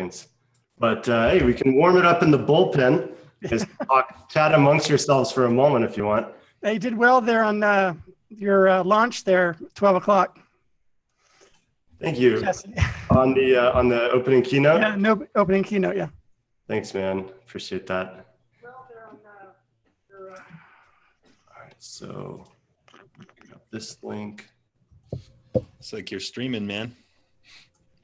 seconds. But hey, we can warm it up in the bullpen. Just chat amongst yourselves for a moment if you want. Hey, you did well there on your launch there, 12 o'clock. Thank you. On the opening keynote? Yeah, no opening keynote, yeah. Thanks, man. Appreciate that. Well, there on all right, so got this link. It's like you're streaming, man.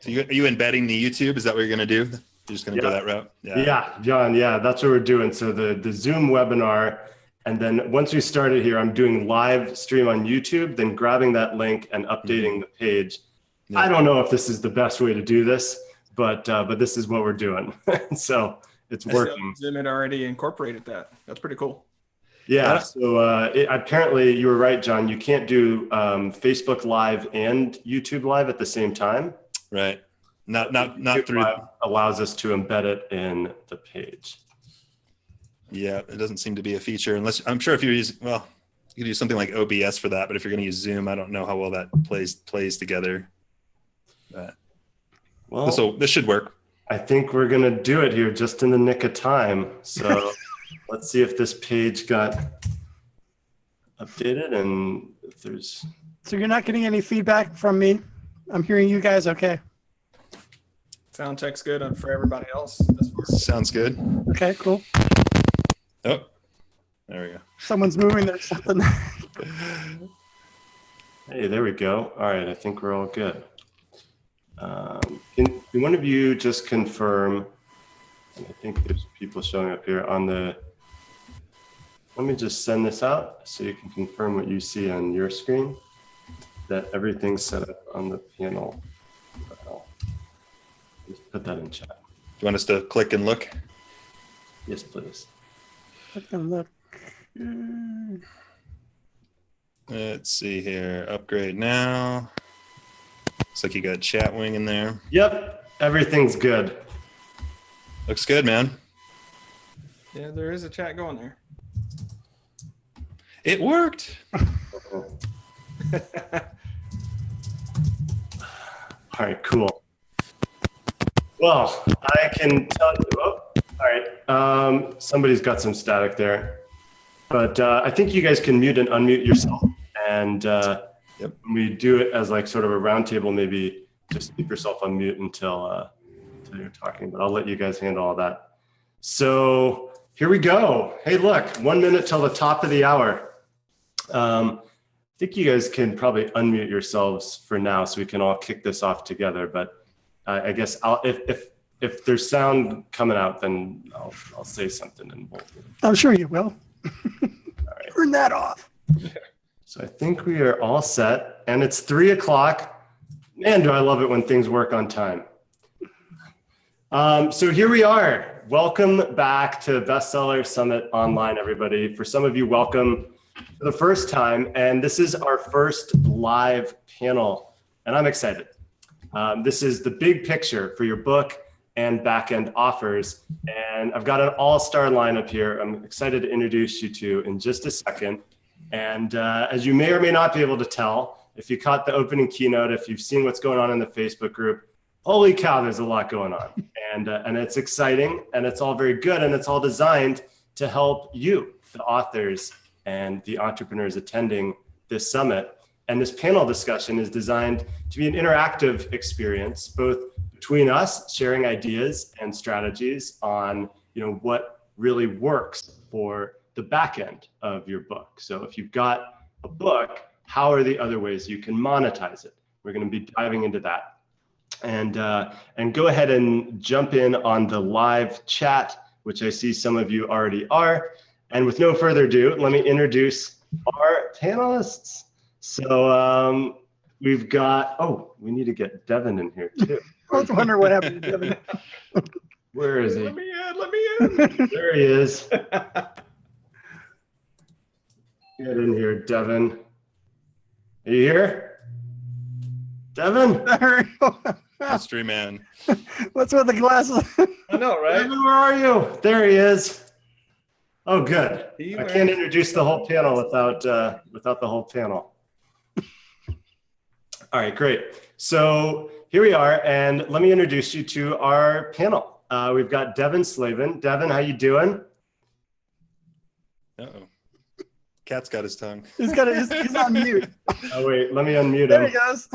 So are you embedding the YouTube? Is that what you're going to do? You're just going to go that route? Yeah, John. Yeah, that's what we're doing. So the Zoom webinar, and then once we started here, I'm doing live stream on YouTube, then grabbing that link and updating the page. Yeah. I don't know if this is the best way to do this, but this is what we're doing. So it's working. Zoom had already incorporated that. That's pretty cool. Yeah. So apparently you were right, John. You can't do Facebook Live and YouTube Live at the same time. Right. Not through. Live allows us to embed it in the page. Yeah, it doesn't seem to be a feature unless I'm sure if you're using, well, you could use something like OBS for that, but if you're going to use Zoom, I don't know how well that plays together. Well, this should work. I think we're going to do it here just in the nick of time. So let's see if this page got updated and if there's. So you're not getting any feedback from me? I'm hearing you guys okay. Sound check's good for everybody else. Sounds good. Okay, cool. Oh, there we go. Someone's moving there, something. Hey, there we go. All right, I think we're all good. Can one of you just confirm, and I think there's people showing up here on the, let me just send this out so you can confirm what you see on your screen, that everything's set up on the panel. Just put that in chat. Do you want us to click and look? Yes, please. Click and look. Let's see here. Upgrade now. Looks like you got chat wing in there. Yep, everything's good. Looks good, man. Yeah, there is a chat going there. It worked. All right, cool. Well, I can tell you, oh, all right, somebody's got some static there, but I think you guys can mute and unmute yourself. And when we do it as like sort of a roundtable, maybe just keep yourself on mute until you're talking, but I'll let you guys handle all that. So here we go. Hey, look, 1 minute till the top of the hour. I think you guys can probably unmute yourselves for now so we can all kick this off together, but I guess if there's sound coming out, then I'll say something and we'll. I'm sure you will. All right. Turn that off. So I think we are all set, and it's 3 o'clock. Man, do I love it when things work on time. So here we are. Welcome back to Bestseller Summit Online, everybody. For some of you, welcome for the first time, and this is our first live panel, and I'm excited. This is the big picture for your book and back-end offers, and I've got an all-star lineup here I'm excited to introduce you to in just a second. And as you may or may not be able to tell, if you caught the opening keynote, if you've seen what's going on in the Facebook group, holy cow, there's a lot going on. And it's exciting, and it's all very good, and it's all designed to help you, the authors and the entrepreneurs attending this summit. And this panel discussion is designed to be an interactive experience, both between us sharing ideas and strategies on, what really works for the back end of your book. So if you've got a book, how are the other ways you can monetize it? We're going to be diving into that. And go ahead and jump in on the live chat, which I see some of you already are. And with no further ado, let me introduce our panelists. So we've got, we need to get Devin in here too. I was wondering what happened to Devin. Where is he? Let me in. There he is. Get in here, Devin. Are you here? Devin? Mystery man. What's with the glasses? I know, right? Devin, where are you? There he is. Oh, good. I can't introduce the whole panel without the whole panel. All right, great. So here we are, and let me introduce you to our panel. We've got Devin Slavin. Devin, how you doing? Uh-oh. Cat's got his tongue. He's on mute. Oh, wait, let me unmute There him. he goes.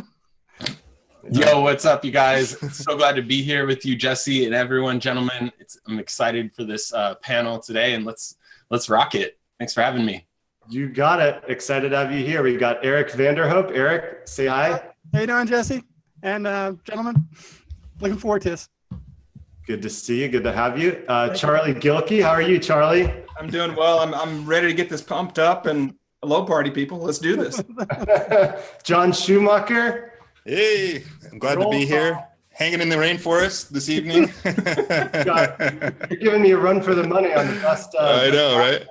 Yo, what's up, you guys? So glad to be here with you, Jesse, and everyone, gentlemen. I'm excited for this panel today, and let's rock it. Thanks for having me. You got it. Excited to have you here. We've got Eric Vanderhoop. Eric, say hi. How you doing, Jesse? And gentlemen, looking forward to this. Good to see you. Good to have you. Charlie Gilkey, how are you, Charlie? I'm doing well. I'm ready to get this pumped up and hello, party people. Let's do this. John Schumacher. Hey, I'm glad to be here. Hanging in the rainforest this evening. God, you're giving me a run for the money on the best. I know, right?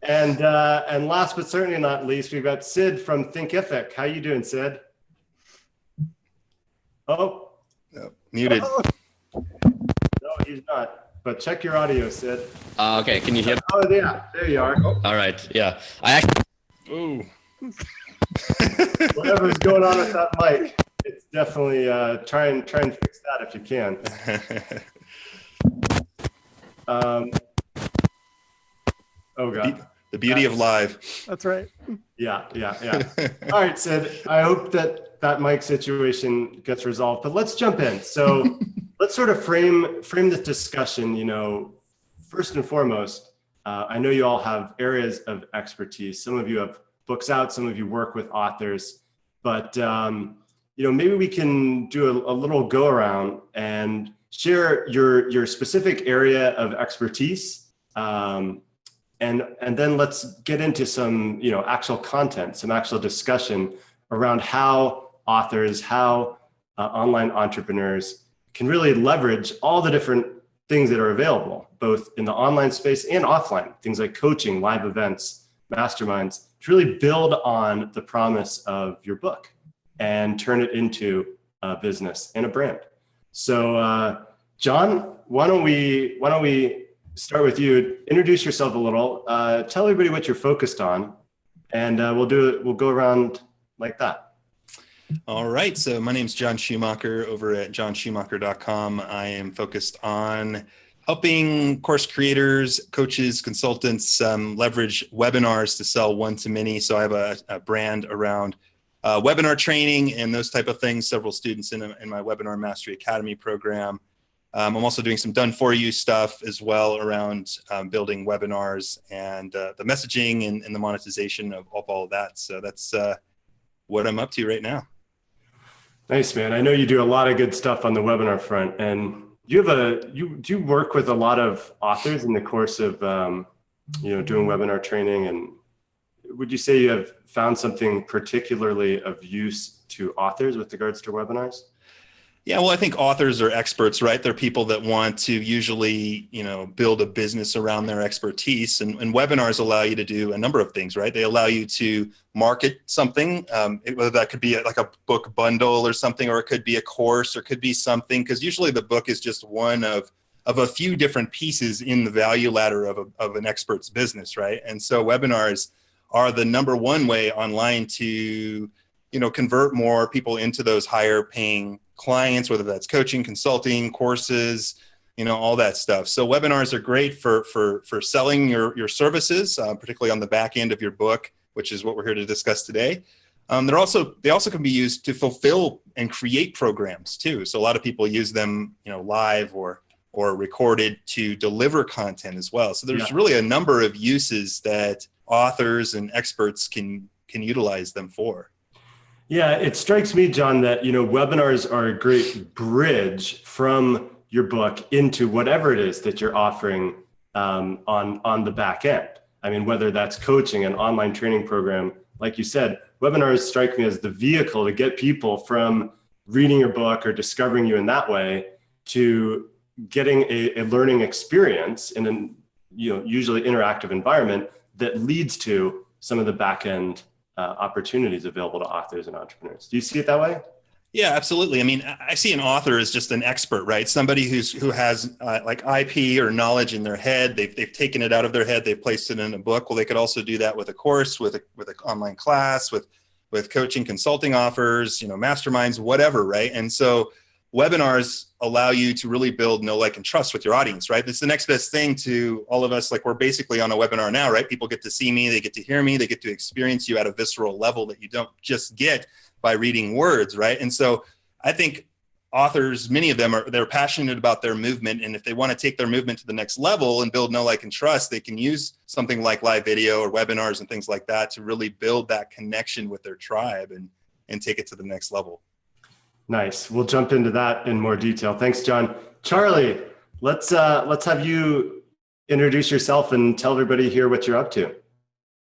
And last but certainly not least, we've got Sid from Thinkific. How you doing, Sid? Oh, No, muted. no, he's not. But check your audio, Sid. Okay, can you hear me? Oh, yeah, there you are. All right, yeah. I actually, Ooh. Whatever's going on with that mic, it's definitely try and fix that if you can. Oh God. The beauty of live. That's right. Yeah. All right, Sid. I hope that mic situation gets resolved. But let's jump in. So let's sort of frame this discussion. You know, first and foremost, I know you all have areas of expertise. Some of you have books out. Some of you work with authors. But you know, maybe we can do a little go around and share your specific area of expertise. And then let's get into some, you know, actual content, some actual discussion around how authors, how online entrepreneurs can really leverage all the different things that are available, both in the online space and offline, things like coaching, live events, masterminds, to really build on the promise of your book and turn it into a business and a brand. So, John, why don't we start with you? Introduce yourself a little. Tell everybody what you're focused on, and we'll go around like that. All right. So my name's John Schumacher over at johnschumacher.com. I am focused on helping course creators, coaches, consultants leverage webinars to sell one-to-many. So I have a brand around webinar training and those type of things. Several students in my Webinar Mastery Academy program. I'm also doing some done-for-you stuff as well around building webinars and the messaging and the monetization of all of that. So that's what I'm up to right now. Nice, man. I know you do a lot of good stuff on the webinar front, and you work with a lot of authors in the course of you know, doing webinar training. And would you say you have found something particularly of use to authors with regards to webinars? Yeah, well, I think authors are experts, right? They're people that want to usually, you know, build a business around their expertise, and webinars allow you to do a number of things, right? They allow you to market something, whether that could be like a book bundle or something, or it could be a course, or it could be something, because usually the book is just one of a few different pieces in the value ladder of an expert's business, right? And so webinars are the number one way online to, you know, convert more people into those higher paying clients, whether that's coaching, consulting, courses, you know, all that stuff. So webinars are great for selling your services, particularly on the back end of your book, which is what we're here to discuss today. They also can be used to fulfill and create programs too. So a lot of people use them, you know, live or recorded to deliver content as well. So there's really a number of uses that authors and experts can utilize them for. Yeah, it strikes me, John, that, you know, webinars are a great bridge from your book into whatever it is that you're offering on the back end. I mean, whether that's coaching, an online training program, like you said, webinars strike me as the vehicle to get people from reading your book or discovering you in that way to getting a learning experience in an, you know, usually interactive environment that leads to some of the back end opportunities available to authors and entrepreneurs. Do you see it that way? Yeah, absolutely. I mean, I see an author as just an expert, right? Somebody who has like IP or knowledge in their head. They've taken it out of their head. They've placed it in a book. Well, they could also do that with a course, with an online class, with with coaching, consulting offers, masterminds, whatever, right? And so webinars allow you to really build know, like, and trust with your audience, right? It's the next best thing to all of us. Like, we're basically on a webinar now, right? People get to see me, they get to hear me, they get to experience you at a visceral level that you don't just get by reading words, right? And so I think authors, many of them they're passionate about their movement. And if they want to take their movement to the next level and build know, like, and trust, they can use something like live video or webinars and things like that to really build that connection with their tribe and take it to the next level. Nice. We'll jump into that in more detail. Thanks, John. Charlie, let's have you introduce yourself and tell everybody here what you're up to.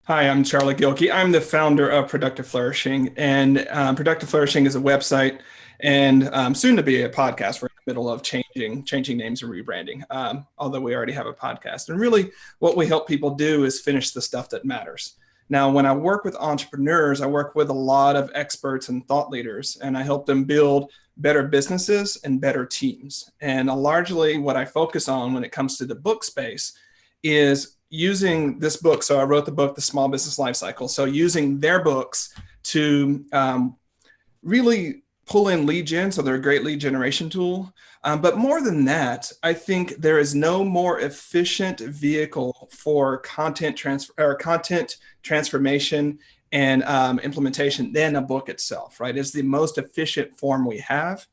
Hi, I'm Charlie Gilkey. I'm the founder of Productive Flourishing, and Productive Flourishing is a website and soon to be a podcast. We're in the middle of changing names and rebranding, although we already have a podcast. And really what we help people do is finish the stuff that matters. Now, when I work with entrepreneurs, I work with a lot of experts and thought leaders, and I help them build better businesses and better teams. And largely what I focus on when it comes to the book space is using this book. So I wrote the book, The Small Business Lifecycle. So using their books to really pull in lead gen. So they're a great lead generation tool. But more than that, I think there is no more efficient vehicle for content transformation and implementation than a book itself, right? It's the most efficient form we have.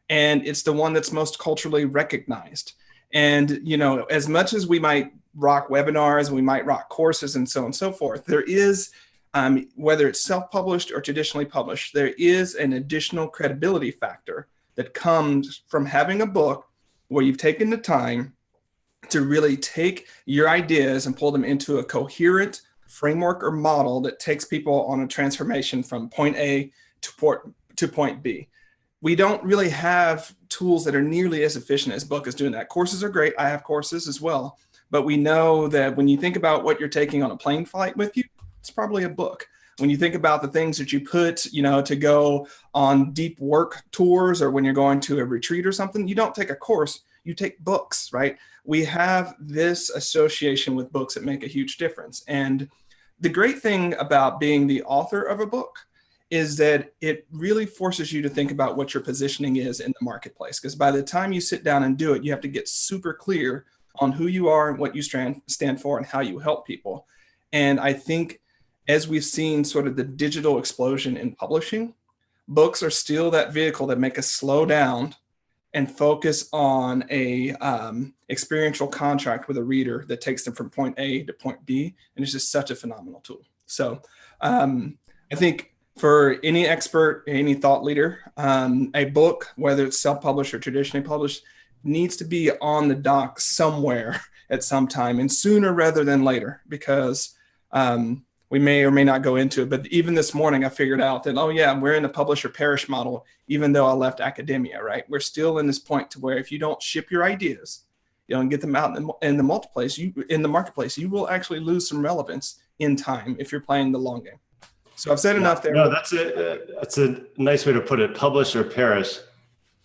And it's the one that's most culturally recognized. And, as much as we might rock webinars, we might rock courses and so on and so forth, there is, whether it's self-published or traditionally published, there is an additional credibility factor that comes from having a book where you've taken the time to really take your ideas and pull them into a coherent framework or model that takes people on a transformation from point A to point B. We don't really have tools that are nearly as efficient as book is doing that. Courses are great. I have courses as well. But we know that when you think about what you're taking on a plane flight with you, it's probably a book. When you think about the things that you put, to go on deep work tours, or when you're going to a retreat or something, you don't take a course, you take books, right? We have this association with books that make a huge difference. And the great thing about being the author of a book is that it really forces you to think about what your positioning is in the marketplace. Because by the time you sit down and do it, you have to get super clear on who you are and what you stand for and how you help people. And I think as we've seen sort of the digital explosion in publishing, books are still that vehicle that make us slow down and focus on a experiential contract with a reader that takes them from point A to point B. And it's just such a phenomenal tool. So I think for any expert, any thought leader, a book, whether it's self-published or traditionally published, needs to be on the dock somewhere at some time, and sooner rather than later, because we may or may not go into it. But even this morning, I figured out that, we're in the publisher perish model, even though I left academia, right? We're still in this point to where if you don't ship your ideas, and get them out in the marketplace, you will actually lose some relevance in time if you're playing the long game. So I've said enough there. No, that's a nice way to put it. Publish or perish.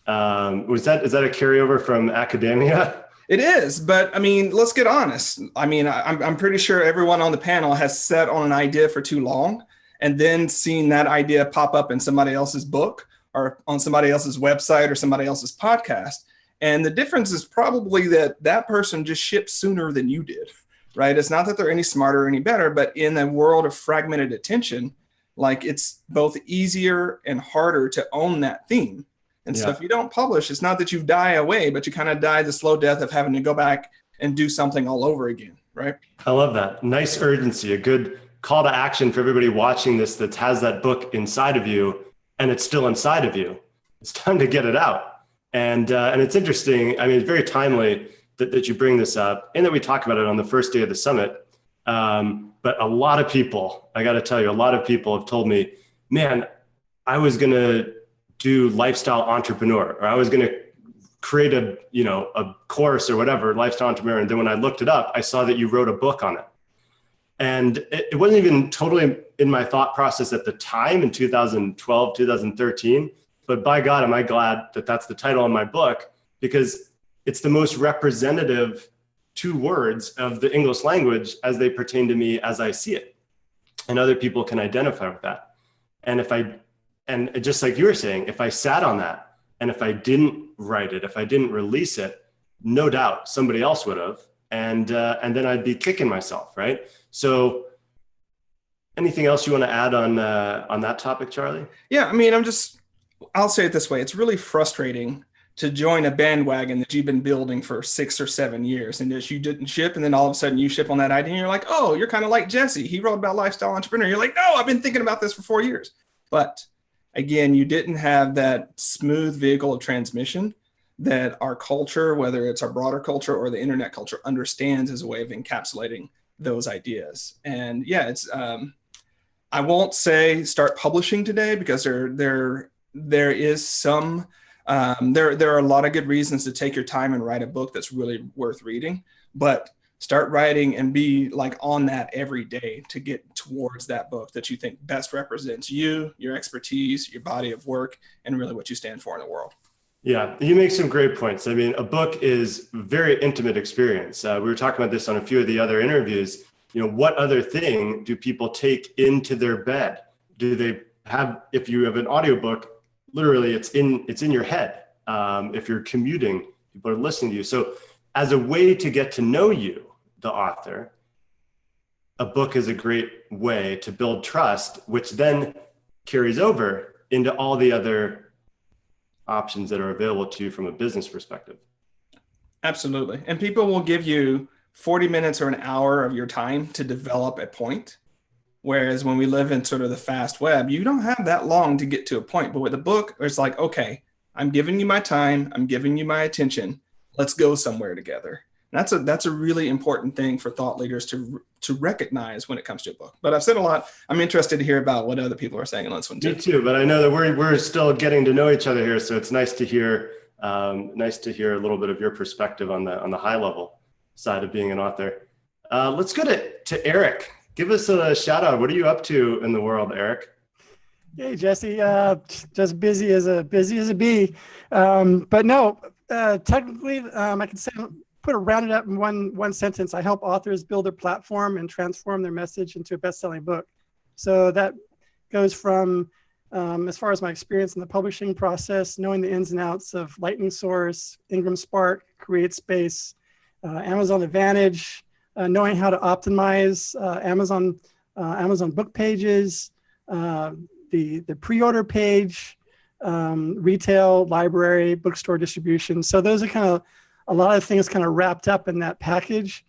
Is that a carryover from academia? It is, but let's get honest. I'm pretty sure everyone on the panel has sat on an idea for too long and then seen that idea pop up in somebody else's book or on somebody else's website or somebody else's podcast. And the difference is probably that person just shipped sooner than you did, right? It's not that they're any smarter or any better, but in a world of fragmented attention, it's both easier and harder to own that theme. And so if you don't publish, it's not that you die away, but you kind of die the slow death of having to go back and do something all over again, right? I love that. Nice urgency, a good call to action for everybody watching this that has that book inside of you and it's still inside of you. It's time to get it out. And it's interesting. It's very timely that you bring this up and that we talk about it on the first day of the summit. But a lot of people, I got to tell you, a lot of people have told me, man, I was going to do lifestyle entrepreneur, or I was going to create a course or whatever, lifestyle entrepreneur. And then when I looked it up, I saw that you wrote a book on it. And it wasn't even totally in my thought process at the time in 2012, 2013, but by God, am I glad that that's the title of my book, because it's the most representative 2 words of the English language as they pertain to me as I see it. And other people can identify with that. And and just like you were saying, if I sat on that and if I didn't write it, if I didn't release it, no doubt somebody else would have. And then I'd be kicking myself, right? So anything else you want to add on that topic, Charlie? Yeah, I mean, I'll say it this way. It's really frustrating to join a bandwagon that you've been building for 6 or 7 years and that you didn't ship. And then all of a sudden you ship on that idea and you're like, oh, you're kind of like Jesse. He wrote about lifestyle entrepreneur. You're like, no, I've been thinking about this for 4 years. But again, you didn't have that smooth vehicle of transmission that our culture, whether it's our broader culture or the internet culture, understands as a way of encapsulating those ideas. And yeah, it's, I won't say start publishing today because there is some, there are a lot of good reasons to take your time and write a book that's really worth reading, but start writing and be like on that every day to get towards that book that you think best represents you, your expertise, your body of work, and really what you stand for in the world. Yeah, you make some great points. I mean, a book is a very intimate experience. We were talking about this on a few of the other interviews. You know, what other thing do people take into their bed? Do they have, if you have an audiobook, literally it's in your head. If you're commuting, people are listening to you. So as a way to get to know you, the author, a book is a great way to build trust, which then carries over into all the other options that are available to you from a business perspective. Absolutely. And people will give you 40 minutes or an hour of your time to develop a point. Whereas when we live in sort of the fast web, you don't have that long to get to a point. But with a book, it's like, okay, I'm giving you my time. I'm giving you my attention. Let's go somewhere together. And that's a really important thing for thought leaders to recognize when it comes to a book. But I've said a lot. I'm interested to hear about what other people are saying on this one too. Me too, but I know that we're still getting to know each other here, so it's nice to hear a little bit of your perspective on the high level side of being an author. Let's go to Eric. Give us a shout out. What are you up to in the world, Eric? Hey, Jesse. Just busy as a bee. But no, technically, I can say, put it rounded up in one sentence. I help authors build their platform and transform their message into a best-selling book. So that goes from, as far as my experience in the publishing process, knowing the ins and outs of Lightning Source, Ingram Spark, CreateSpace, Amazon Advantage, knowing how to optimize Amazon book pages, the pre-order page, retail, library, bookstore distribution. So those are kind of a lot of things kind of wrapped up in that package.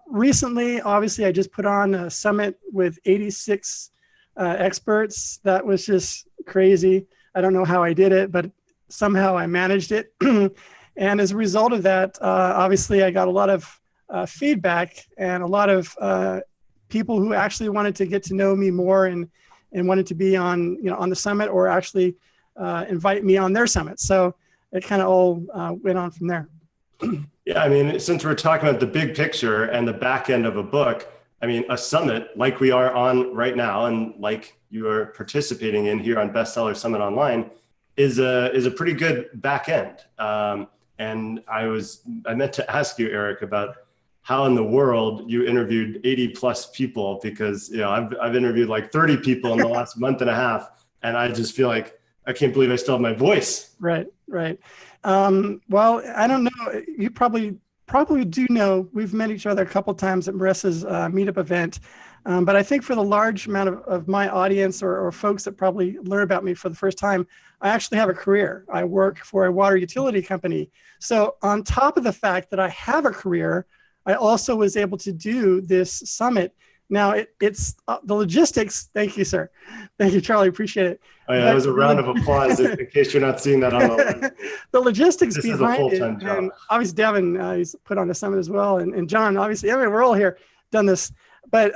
Recently, obviously, I just put on a summit with 86 experts. That was just crazy. I don't know how I did it, but somehow I managed it. And as a result of that, obviously, I got a lot of feedback and a lot of people who actually wanted to get to know me more and wanted to be on the summit or actually invite me on their summit. So it kind of all went on from there. Yeah, I mean, since we're talking about the big picture and the back end of a book, I mean, a summit like we are on right now and like you are participating in here on Bestseller Summit Online is a pretty good back end. And I meant to ask you, Eric, about how in the world you interviewed 80 plus people, because I've interviewed like 30 people in the last month and a half, and I just feel like I can't believe I still have my voice. Right. Well, I don't know. You probably do know we've met each other a couple times at Marissa's meetup event. But I think for the large amount of my audience or folks that probably learn about me for the first time, I actually have a career. I work for a water utility company. So on top of the fact that I have a career, I also was able to do this summit. Now it's the logistics. Thank you, sir. Thank you, Charlie. Appreciate it. Oh yeah, that was a round of applause in case you're not seeing that on the logistics this behind is a full-time it. job. And obviously Devin, he's put on the summit as well. And John, obviously, I mean, we're all here done this, but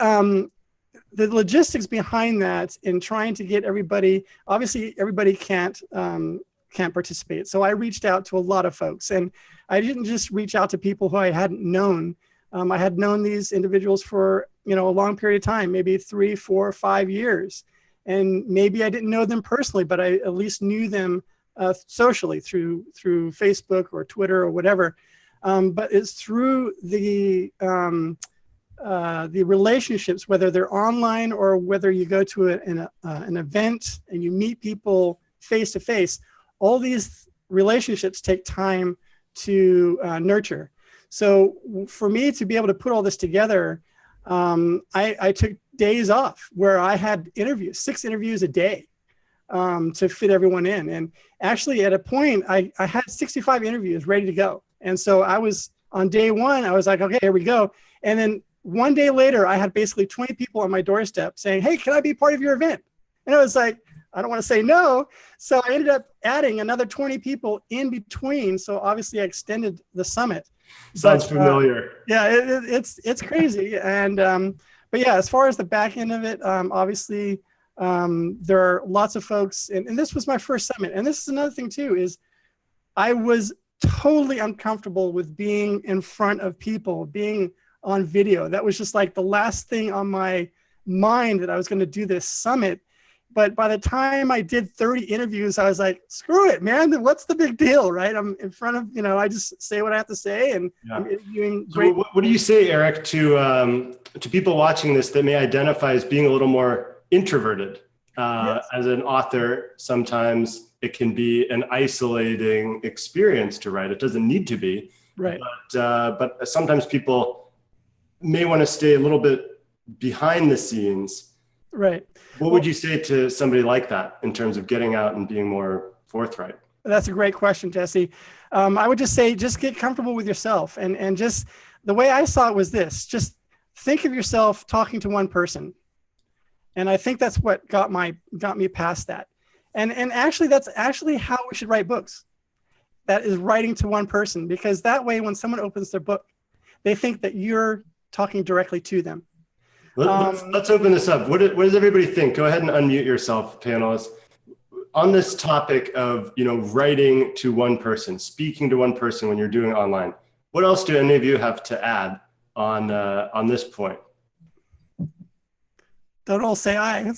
the logistics behind that in trying to get everybody, obviously everybody can't participate. So I reached out to a lot of folks, and I didn't just reach out to people who I hadn't known. I had known these individuals for a long period of time, maybe 3, 4, 5 years. And maybe I didn't know them personally, but I at least knew them socially through Facebook or Twitter or whatever. But it's through the the relationships, whether they're online or whether you go to an event and you meet people face to face, all these relationships take time to nurture. So for me to be able to put all this together, I took days off where I had interviews, 6 interviews a day, to fit everyone in. And actually at a point I had 65 interviews ready to go. And so I was on day 1, I was like, okay, here we go. And then one day later, I had basically 20 people on my doorstep saying, hey, can I be part of your event? And I was like, I don't want to say no. So I ended up adding another 20 people in between. So obviously I extended the summit. Sounds familiar. Yeah, it's crazy. And, but yeah, as far as the back end of it, obviously there are lots of folks, and this was my first summit. And this is another thing too, is I was totally uncomfortable with being in front of people, being on video. That was just like the last thing on my mind that I was going to do this summit. But by the time I did 30 interviews, I was like, screw it, man. What's the big deal, right? I'm in front of, I just say what I have to say, and I'm interviewing great. So what do you say, Eric, to people watching this that may identify as being a little more introverted? Yes. As an author, sometimes it can be an isolating experience to write. It doesn't need to be, Right. But sometimes people may want to stay a little bit behind the scenes. Right. What would you say to somebody like that in terms of getting out and being more forthright? That's a great question, Jesse. I would just say, just get comfortable with yourself. And just the way I saw it was this, just think of yourself talking to one person. And I think that's what got me past that. And actually, that's actually how we should write books. That is writing to one person, because that way, when someone opens their book, they think that you're talking directly to them. Let's open this up. What does everybody think? Go ahead and unmute yourself, panelists. On this topic of writing to one person, speaking to one person when you're doing online, what else do any of you have to add on this point? Don't all say aye.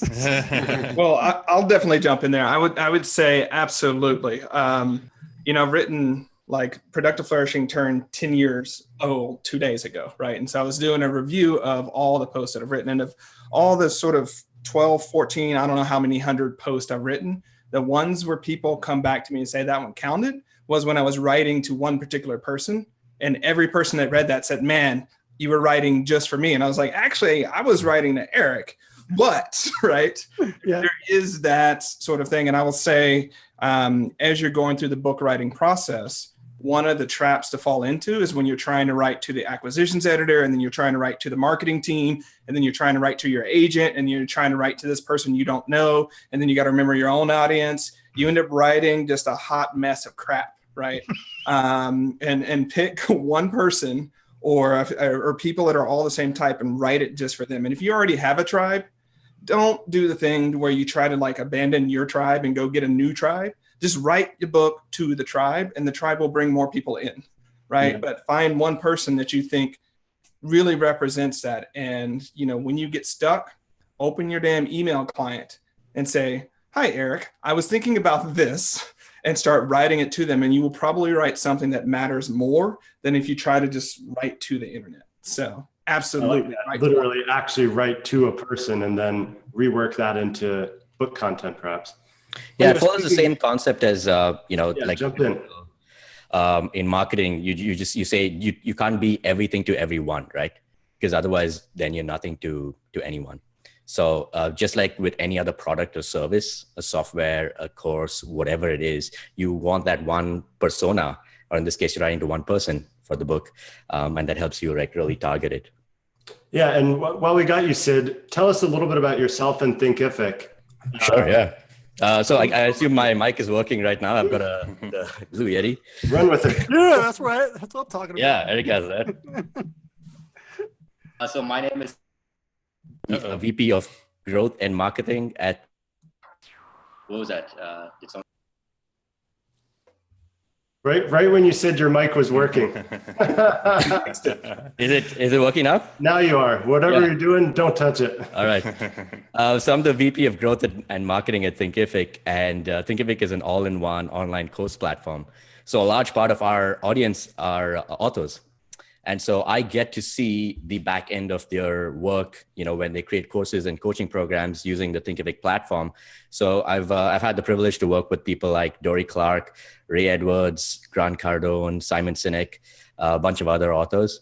Well, I'll definitely jump in there. I would say absolutely. I've written like Productive Flourishing turned 10 years old 2 days ago, right? And so I was doing a review of all the posts that I've written, and of all the sort of 12, 14, I don't know how many 100 posts I've written, the ones where people come back to me and say that one counted was when I was writing to one particular person, and every person that read that said, man, you were writing just for me. And I was like, actually, I was writing to Eric, but right, Yeah. there is that sort of thing. And I will say, as you're going through the book writing process, one of the traps to fall into is when you're trying to write to the acquisitions editor, and then you're trying to write to the marketing team, and then you're trying to write to your agent, and you're trying to write to this person you don't know, and then you got to remember your own audience. You end up writing just a hot mess of crap, right? And pick one person or people that are all the same type and write it just for them. And if you already have a tribe, don't do the thing where you try to like abandon your tribe and go get a new tribe. Just write your book to the tribe, and the tribe will bring more people in, right? Yeah. But find one person that you think really represents that. And, when you get stuck, open your damn email client and say, hi, Eric, I was thinking about this, and start writing it to them. And you will probably write something that matters more than if you try to just write to the internet. So absolutely. Literally actually write to a person and then rework that into book content, perhaps. Yeah, it follows the same concept as like jump in marketing. You say you can't be everything to everyone, right? Because otherwise, then you're nothing to anyone. So just like with any other product or service, a software, a course, whatever it is, you want that one persona, or in this case, you're writing to one person for the book, and that helps you like really target it. Yeah, and while we got you, Sid, tell us a little bit about yourself and Thinkific. Sure, yeah. So I assume my mic is working right now. I've got the Blue Yeti. Run with it. Yeah, that's right. That's what I'm talking about. Yeah, Eric has that. So my name is VP of Growth and Marketing at. What was that? Right when you said your mic was working. Is it working now? Now you are. Whatever you're doing, don't touch it. All right. So I'm the VP of Growth and Marketing at Thinkific, and Thinkific is an all-in-one online course platform. So a large part of our audience are authors. And so I get to see the back end of their work, when they create courses and coaching programs using the Thinkific platform. So I've had the privilege to work with people like Dory Clark, Ray Edwards, Grant Cardone, Simon Sinek, a bunch of other authors.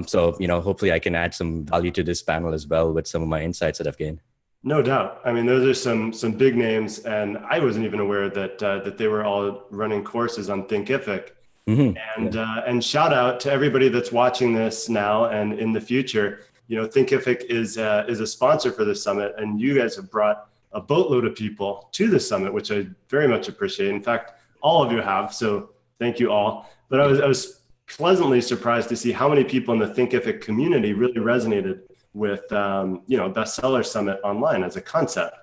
So hopefully I can add some value to this panel as well with some of my insights that I've gained. No doubt. I mean, those are some big names, and I wasn't even aware that they were all running courses on Thinkific. Mm-hmm. And shout out to everybody that's watching this now and in the future. Thinkific is a sponsor for the summit, and you guys have brought a boatload of people to the summit, which I very much appreciate. In fact, all of you have, so thank you all. But I was pleasantly surprised to see how many people in the Thinkific community really resonated with Bestseller Summit online as a concept.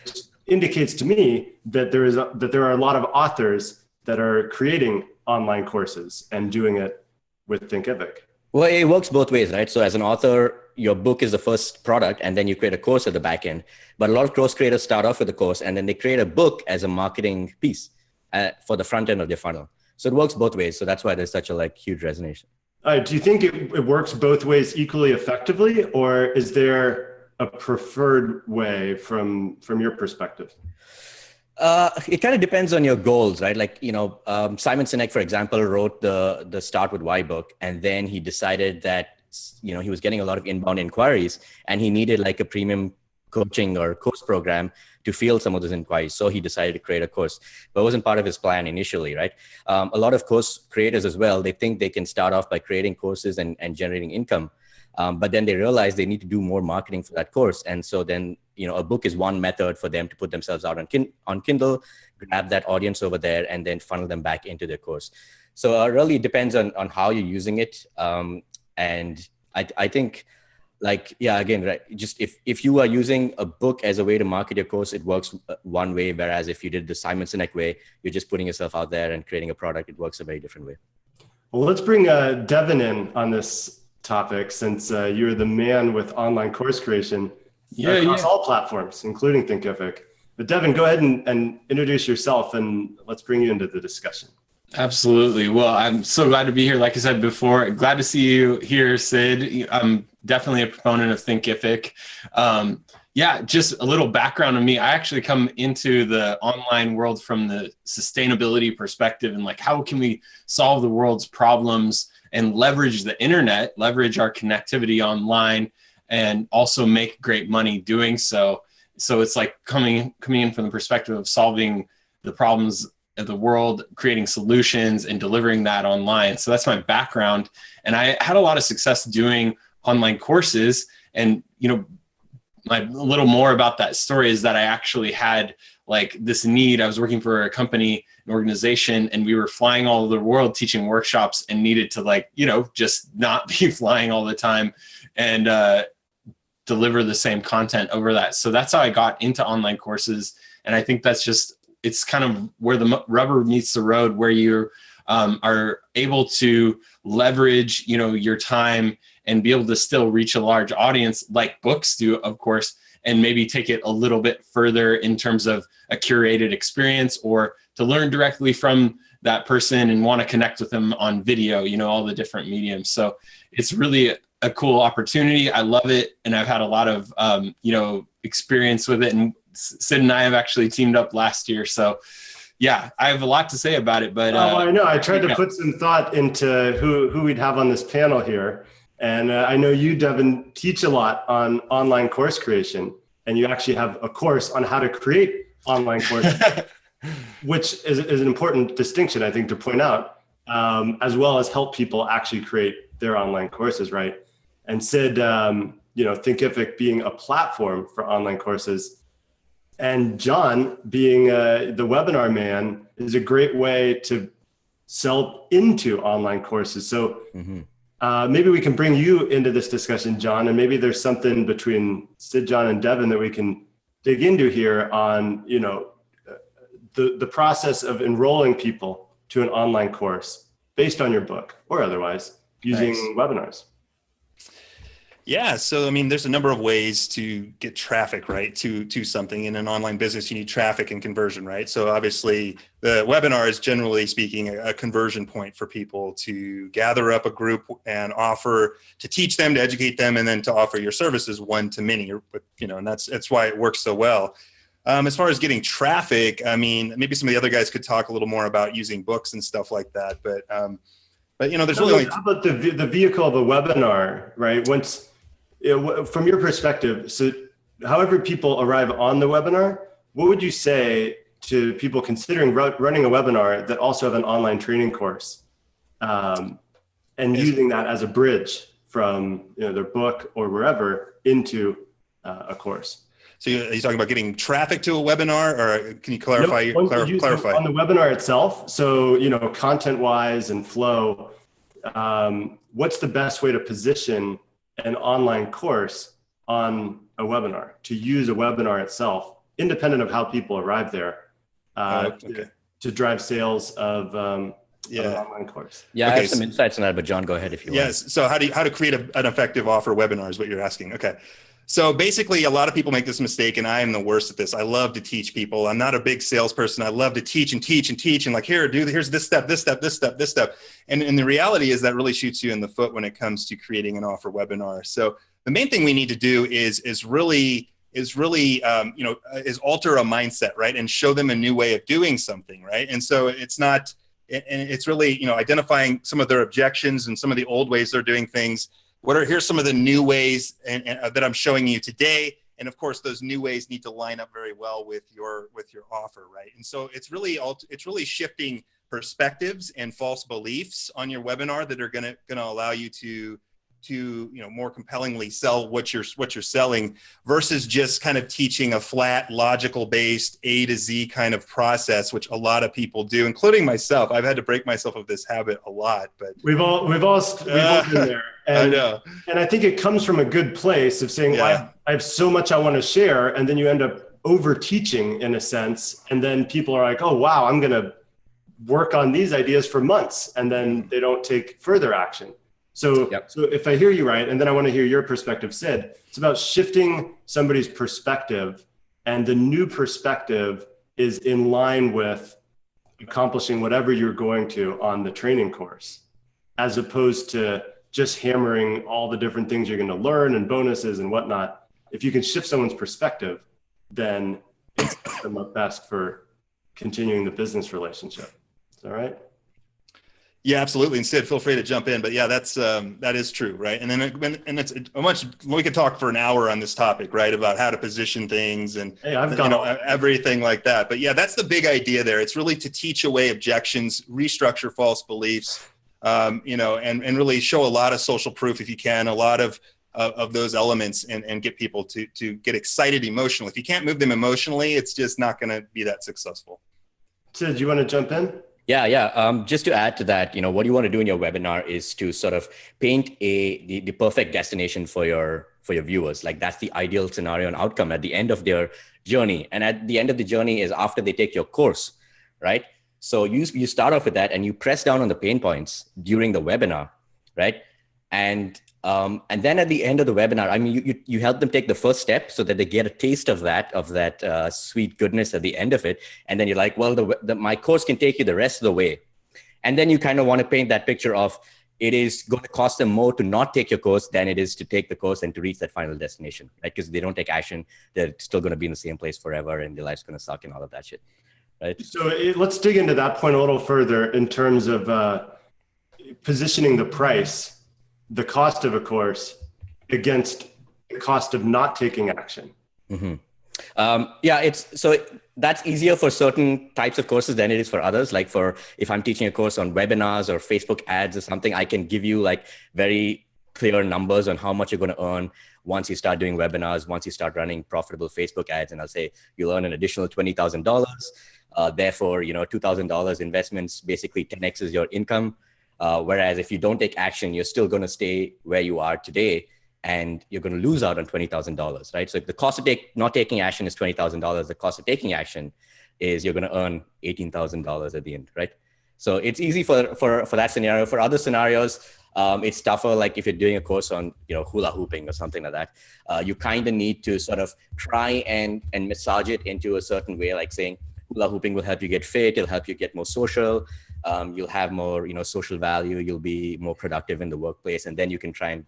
Which indicates to me that there are a lot of authors that are creating online courses and doing it with Thinkific. Well, it works both ways, right? So as an author, your book is the first product, and then you create a course at the back end. But a lot of course creators start off with a course, and then they create a book as a marketing piece for the front end of their funnel. So it works both ways. So that's why there's such a huge resonance. Do you think it works both ways equally effectively, or is there a preferred way from your perspective? It kind of depends on your goals, right? Simon Sinek, for example, wrote the Start With Why book, and then he decided that he was getting a lot of inbound inquiries, and he needed a premium coaching or course program to field some of those inquiries. So he decided to create a course, but it wasn't part of his plan initially, right? A lot of course creators as well, they think they can start off by creating courses and generating income. But then they realize they need to do more marketing for that course. And so then, a book is one method for them to put themselves out on Kindle, grab that audience over there, and then funnel them back into their course. So it really depends on how you're using it. And I think again, right, just if you are using a book as a way to market your course, it works one way. Whereas if you did the Simon Sinek way, you're just putting yourself out there and creating a product, it works a very different way. Well, let's bring Devin in on this topic, since you're the man with online course creation across all platforms, including Thinkific. But Devin, go ahead and introduce yourself, and let's bring you into the discussion. Absolutely. Well, I'm so glad to be here. Like I said before, glad to see you here, Sid. I'm definitely a proponent of Thinkific. Just a little background on me. I actually come into the online world from the sustainability perspective, and how can we solve the world's problems and leverage the internet, leverage our connectivity online, and also make great money doing so. So it's coming in from the perspective of solving the problems of the world, creating solutions and delivering that online. So that's my background. And I had a lot of success doing online courses. And, a little more about that story is that I actually had this need. I was working for a company, an organization, and we were flying all over the world teaching workshops, and needed to just not be flying all the time and deliver the same content over that. So that's how I got into online courses. And I think it's kind of where the rubber meets the road, where you are able to leverage, your time and be able to still reach a large audience like books do, of course, and maybe take it a little bit further in terms of a curated experience, or to learn directly from that person and want to connect with them on video, all the different mediums. So it's really a cool opportunity. I love it. And I've had a lot of, experience with it. And Sid and I have actually teamed up last year. So I have a lot to say about it, but I know I tried to put some thought into who we'd have on this panel here. And I know you, Devin, teach a lot on online course creation, and you actually have a course on how to create online courses, which is an important distinction, I think, to point out, as well as help people actually create their online courses, right? And Sid, Thinkific being a platform for online courses, and John being the webinar man, is a great way to sell into online courses. So maybe we can bring you into this discussion, John, and maybe there's something between Sid, John, and Devin that we can dig into here on, the process of enrolling people to an online course based on your book or otherwise using webinars. Yeah. So, I mean, there's a number of ways to get traffic, right, to something. In an online business, you need traffic and conversion, right? So obviously the webinar is, generally speaking, a conversion point for people to gather up a group and offer to teach them, to educate them, and then to offer your services one to many, and that's why it works so well. As far as getting traffic, I mean, maybe some of the other guys could talk a little more about using books and stuff like that, but there's really only. How about the vehicle of a webinar, right? From your perspective, so however people arrive on the webinar, what would you say to people considering running a webinar that also have an online training course, and using that as a bridge from their book or wherever into a course? So are you talking about getting traffic to a webinar, or can you clarify? Clarify on the webinar itself. So content-wise and flow, what's the best way to position an online course on a webinar, to use a webinar itself, independent of how people arrive there, to drive sales of an online course? Yeah, I have some insights on that, but John, go ahead if you want. Yes. So how to create an effective offer webinar is what you're asking. Okay. So basically, a lot of people make this mistake, and I am the worst at this. I love to teach people. I'm not a big salesperson. I love to teach and teach and teach, and here's this step, this step, this step, this step. And the reality is that really shoots you in the foot when it comes to creating an offer webinar. So the main thing we need to do is really alter a mindset, right, and show them a new way of doing something, right. And so it's really identifying some of their objections and some of the old ways they're doing things. Here's some of the new ways that I'm showing you today. And of course, those new ways need to line up very well with your offer, right? And so it's really shifting perspectives and false beliefs on your webinar that are gonna allow you to more compellingly sell what you're selling, versus just kind of teaching a flat, logical based A to Z kind of process, which a lot of people do, including myself. I've had to break myself of this habit a lot, but we've all been there. And, I know. And I think it comes from a good place of saying, well, I have so much I want to share, and then you end up over teaching in a sense, and then people are like, oh wow, I'm gonna work on these ideas for months, and then they don't take further action. So if I hear you right, and then I want to hear your perspective, Sid, it's about shifting somebody's perspective, and the new perspective is in line with accomplishing whatever you're going to on the training course, as opposed to just hammering all the different things you're going to learn and bonuses and whatnot. If you can shift someone's perspective, then it sets them up best for continuing the business relationship. Is that right? Yeah, absolutely. And Sid, feel free to jump in, but yeah, that is true, right? And then we could talk for an hour on this topic, right, about how to position things and everything like that. But yeah, that's the big idea there. It's really to teach away objections, restructure false beliefs, and really show a lot of social proof if you can, a lot of those elements, and get people to get excited emotionally. If you can't move them emotionally, it's just not going to be that successful. Sid, do you want to jump in? Yeah. Just to add to that, what you want to do in your webinar is to sort of paint the perfect destination for your viewers. Like that's the ideal scenario and outcome at the end of their journey. And at the end of the journey is after they take your course, right? So you start off with that, and you press down on the pain points during the webinar, right? And then at the end of the webinar, I mean, you help them take the first step so that they get a taste of that sweet goodness at the end of it. And then you're like, well, my course can take you the rest of the way. And then you kind of want to paint that picture of it is going to cost them more to not take your course than it is to take the course and to reach that final destination, right? Because they don't take action, they're still going to be in the same place forever, and their life's going to suck and all of that shit, right? So let's dig into that point a little further in terms of positioning the price, the cost of a course against the cost of not taking action. Mm-hmm. That's easier for certain types of courses than it is for others. Like if I'm teaching a course on webinars or Facebook ads or something, I can give you like very clear numbers on how much you're going to earn once you start doing webinars, once you start running profitable Facebook ads. And I'll say you'll earn an additional $20,000. Therefore, $2,000 investments basically 10x's your income. Whereas if you don't take action, you're still going to stay where you are today, and you're going to lose out on $20,000, right? So if the cost of not taking action is $20,000, the cost of taking action is you're going to earn $18,000 at the end, right? So it's easy for that scenario. For other scenarios, It's tougher, like if you're doing a course on, hula hooping or something like that. You kind of need to sort of try and massage it into a certain way, like saying hula hooping will help you get fit, it'll help you get more social, you'll have more, social value, you'll be more productive in the workplace, and then you can try and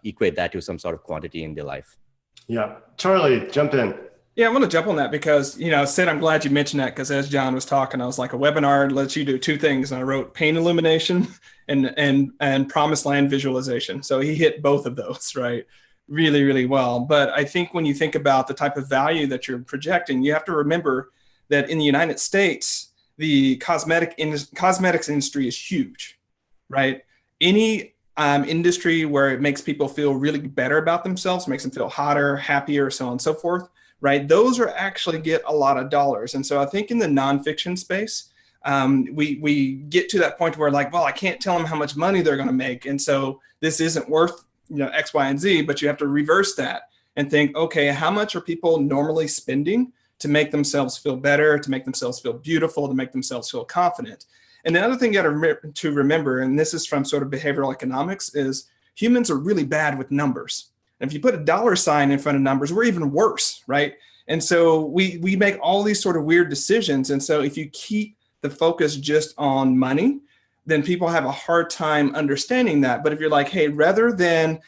equate that to some sort of quantity in their life. Yeah. Charlie, jump in. Yeah, I want to jump on that because, Sid, I'm glad you mentioned that, because as John was talking, I was like, a webinar lets you do two things. And I wrote pain illumination and promised land visualization. So he hit both of those, right? Really, really well. But I think when you think about the type of value that you're projecting, you have to remember that in the United States, the cosmetics industry is huge, right? Any industry where it makes people feel really better about themselves, makes them feel hotter, happier, so on and so forth, right? Those are actually get a lot of dollars. And so I think in the nonfiction space, we get to that point where like, well, I can't tell them how much money they're going to make. And so this isn't worth, X, Y, and Z, but you have to reverse that and think, okay, how much are people normally spending to make themselves feel better, to make themselves feel beautiful, to make themselves feel confident? And the other thing you got to remember, and this is from sort of behavioral economics, is humans are really bad with numbers. And if you put a dollar sign in front of numbers, we're even worse, right? And so we make all these sort of weird decisions. And so if you keep the focus just on money, then people have a hard time understanding that. But if you're like, hey, rather than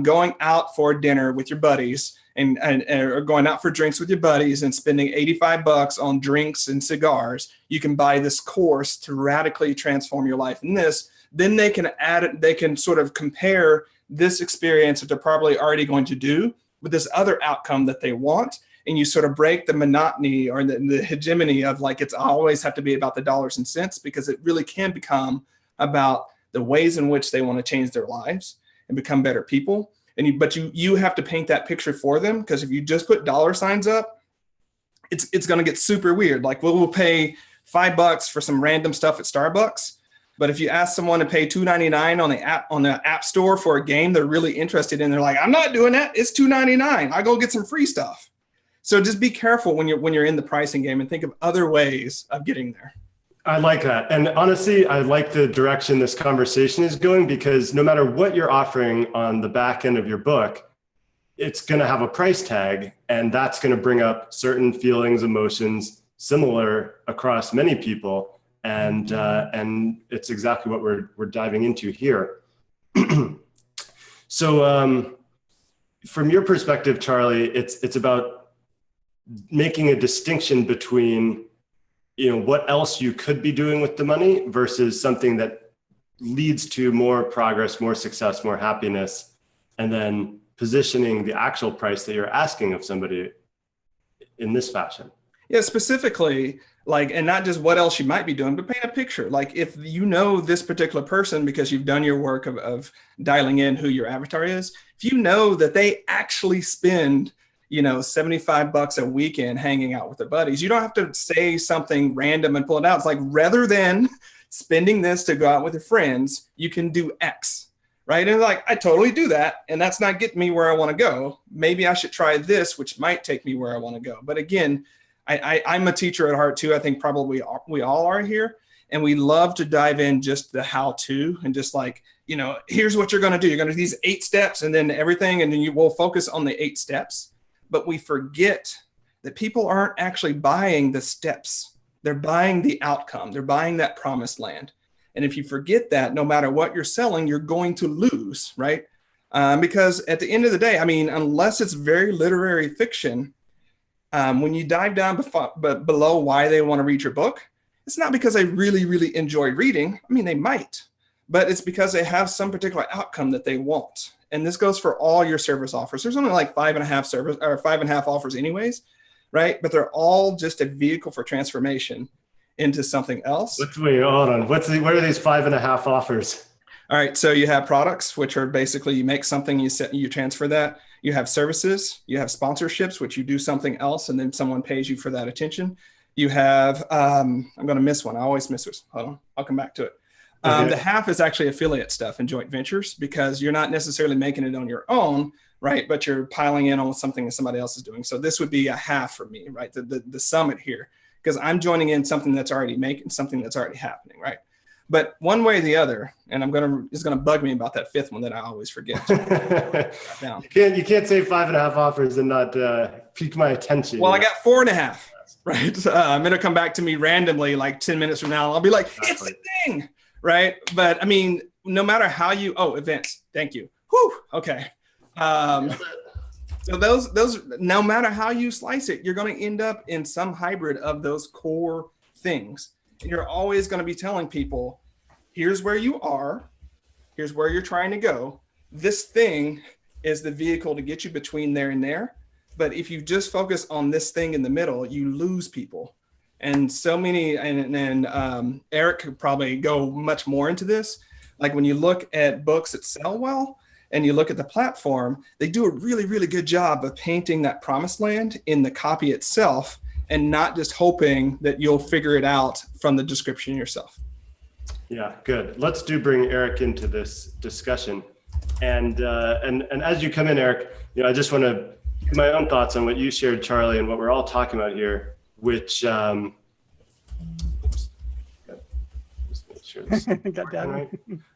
going out for dinner with your buddies or going out for drinks with your buddies and spending $85 on drinks and cigars, you can buy this course to radically transform your life in this. Then they can add it, they can sort of compare this experience that they're probably already going to do with this other outcome that they want. And you sort of break the monotony or the hegemony of like, it's always have to be about the dollars and cents, because it really can become about the ways in which they want to change their lives and become better people. But you have to paint that picture for them, because if you just put dollar signs up, it's going to get super weird. Like we'll pay $5 for some random stuff at Starbucks. But if you ask someone to pay $2.99 on the app store for a game they're really interested in, they're like, I'm not doing that. It's $2.99. I go get some free stuff. So just be careful when you're in the pricing game and think of other ways of getting there. I like that. And honestly, I like the direction this conversation is going, because no matter what you're offering on the back end of your book, it's going to have a price tag, and that's going to bring up certain feelings, emotions, similar across many people. And it's exactly what we're diving into here. So from your perspective, Charlie, it's about making a distinction between, what else you could be doing with the money versus something that leads to more progress, more success, more happiness, and then positioning the actual price that you're asking of somebody in this fashion. Yeah, specifically, and not just what else you might be doing, but paint a picture. Like if you know this particular person because you've done your work of dialing in who your avatar is, if you know that they actually spend, $75 a weekend hanging out with their buddies, you don't have to say something random and pull it out. It's like, rather than spending this to go out with your friends, you can do X, right? And like, I totally do that. And that's not getting me where I want to go. Maybe I should try this, which might take me where I want to go. But again, I'm a teacher at heart too. I think probably we all are here. And we love to dive in just the how to and just like, here's what you're going to do. You're going to do these 8 steps and then everything. And then you will focus on the 8 steps. But we forget that people aren't actually buying the steps. They're buying the outcome. They're buying that promised land. And if you forget that, no matter what you're selling, you're going to lose, right? Because at the end of the day, unless it's very literary fiction, when you dive down below why they want to read your book, it's not because they really, really enjoy reading. They might, but it's because they have some particular outcome that they want. And this goes for all your service offers. There's only like 5.5 offers anyways, right? But they're all just a vehicle for transformation into something else. Wait, hold on. What are these 5.5 offers? All right. So you have products, which are basically you make something, you transfer that. You have services, you have sponsorships, which you do something else, and then someone pays you for that attention. You have, I'm going to miss one. I always miss this. Hold on. I'll come back to it. Okay. The half is actually affiliate stuff and joint ventures, because you're not necessarily making it on your own, right? But you're piling in on something that somebody else is doing. So this would be a half for me, right? The summit here, because I'm joining in something that's already making something that's already happening, right? But one way or the other, and it's gonna bug me about that fifth one that I always forget. Down. You can't say 5.5 offers and not pique my attention. Well, I got 4.5, right? I'm gonna come back to me randomly like 10 minutes from now. I'll be like, it's the thing, right? But I mean, no matter how you, events, thank you. Whew, okay. So those, no matter how you slice it, you're going to end up in some hybrid of those core things. And you're always going to be telling people, here's where you are, here's where you're trying to go. This thing is the vehicle to get you between there and there. But if you just focus on this thing in the middle, you lose people. And so many, and Eric could probably go much more into this. Like when you look at books that sell well, and you look at the platform, they do a really, really good job of painting that promised land in the copy itself and not just hoping that you'll figure it out from the description yourself. Yeah, good. Let's bring Eric into this discussion. And as you come in, Eric, I just want to give my own thoughts on what you shared, Charlie, and what we're all talking about here, which, oops, just make sure this got that right.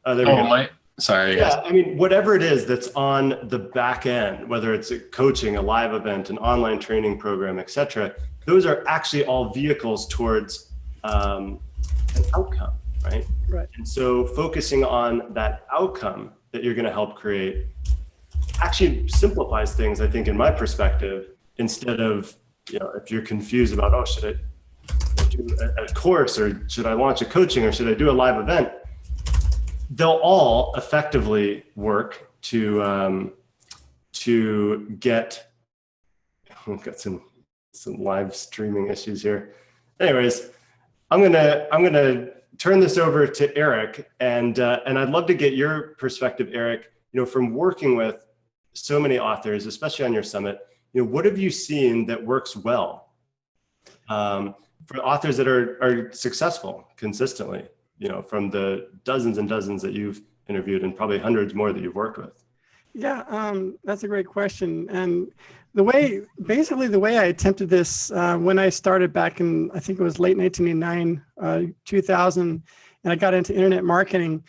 There we go. Sorry. Yeah, I mean, whatever it is that's on the back end, whether it's a coaching, a live event, an online training program, et cetera, those are actually all vehicles towards an outcome, right? Right. And so focusing on that outcome that you're going to help create actually simplifies things, I think, in my perspective, instead of, if you're confused about, should I do a course, or should I launch a coaching, or should I do a live event? They'll all effectively work to get. We've got some live streaming issues here. Anyways, I'm gonna turn this over to Eric, and I'd love to get your perspective, Eric. From working with so many authors, especially on your summit, what have you seen that works well for authors that are successful consistently? From the dozens and dozens that you've interviewed and probably hundreds more that you've worked with? Yeah, that's a great question. And the way I attempted this when I started back in, I think it was late 1989, 2000, and I got into internet marketing,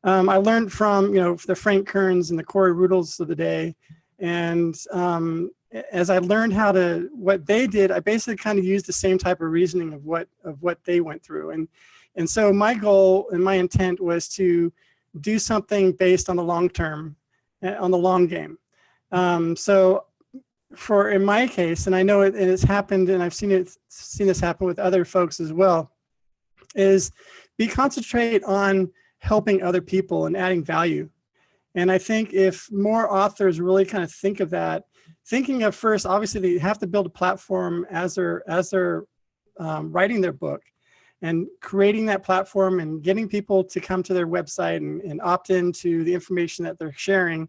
I learned from, the Frank Kerns and the Corey Rudels of the day. And as I learned what they did, I basically kind of used the same type of reasoning of what they went through. And so my goal and my intent was to do something based on the long term, on the long game. So in my case, and I know it has happened, and I've seen this happen with other folks as well, is concentrate on helping other people and adding value. And I think if more authors really kind of think of that, thinking of first, obviously they have to build a platform as they're writing their book, and creating that platform and getting people to come to their website and opt into the information that they're sharing.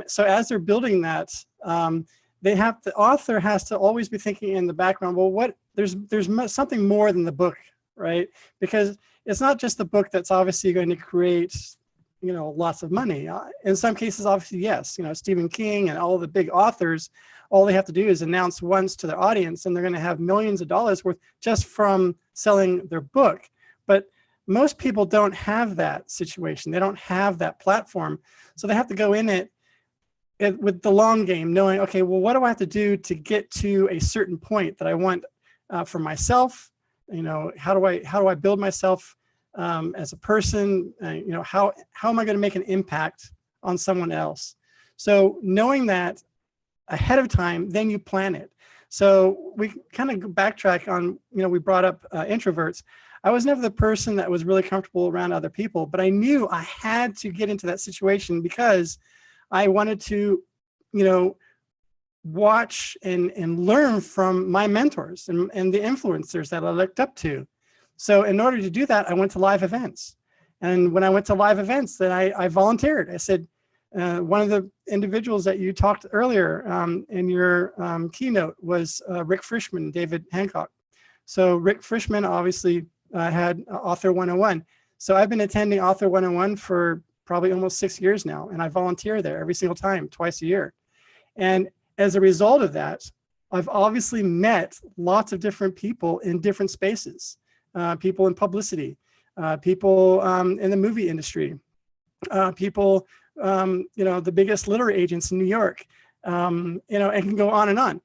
So as they're building that, the author has to always be thinking in the background, well, there's something more than the book, right? Because it's not just the book that's obviously going to create, lots of money. In some cases, obviously, yes, Stephen King and all the big authors, all they have to do is announce once to their audience, and they're going to have millions of dollars worth just from selling their book. But most people don't have that situation. They don't have that platform. So they have to go in it with the long game, knowing, okay, well, what do I have to do to get to a certain point that I want for myself? How do I build myself as a person? How am I going to make an impact on someone else? So knowing that ahead of time, then you plan it. So we kind of backtrack on, we brought up introverts. I was never the person that was really comfortable around other people, but I knew I had to get into that situation because I wanted to, watch and learn from my mentors and the influencers that I looked up to. So in order to do that, I went to live events. And when I went to live events, then I volunteered. I said, one of the individuals that you talked earlier in your keynote was Rick Frischman, David Hancock. So Rick Frischman obviously had Author 101. So I've been attending Author 101 for probably almost 6 years now, and I volunteer there every single time, twice a year. And as a result of that, I've obviously met lots of different people in different spaces, people in publicity, people in the movie industry, people, the biggest literary agents in New York, and can go on and on.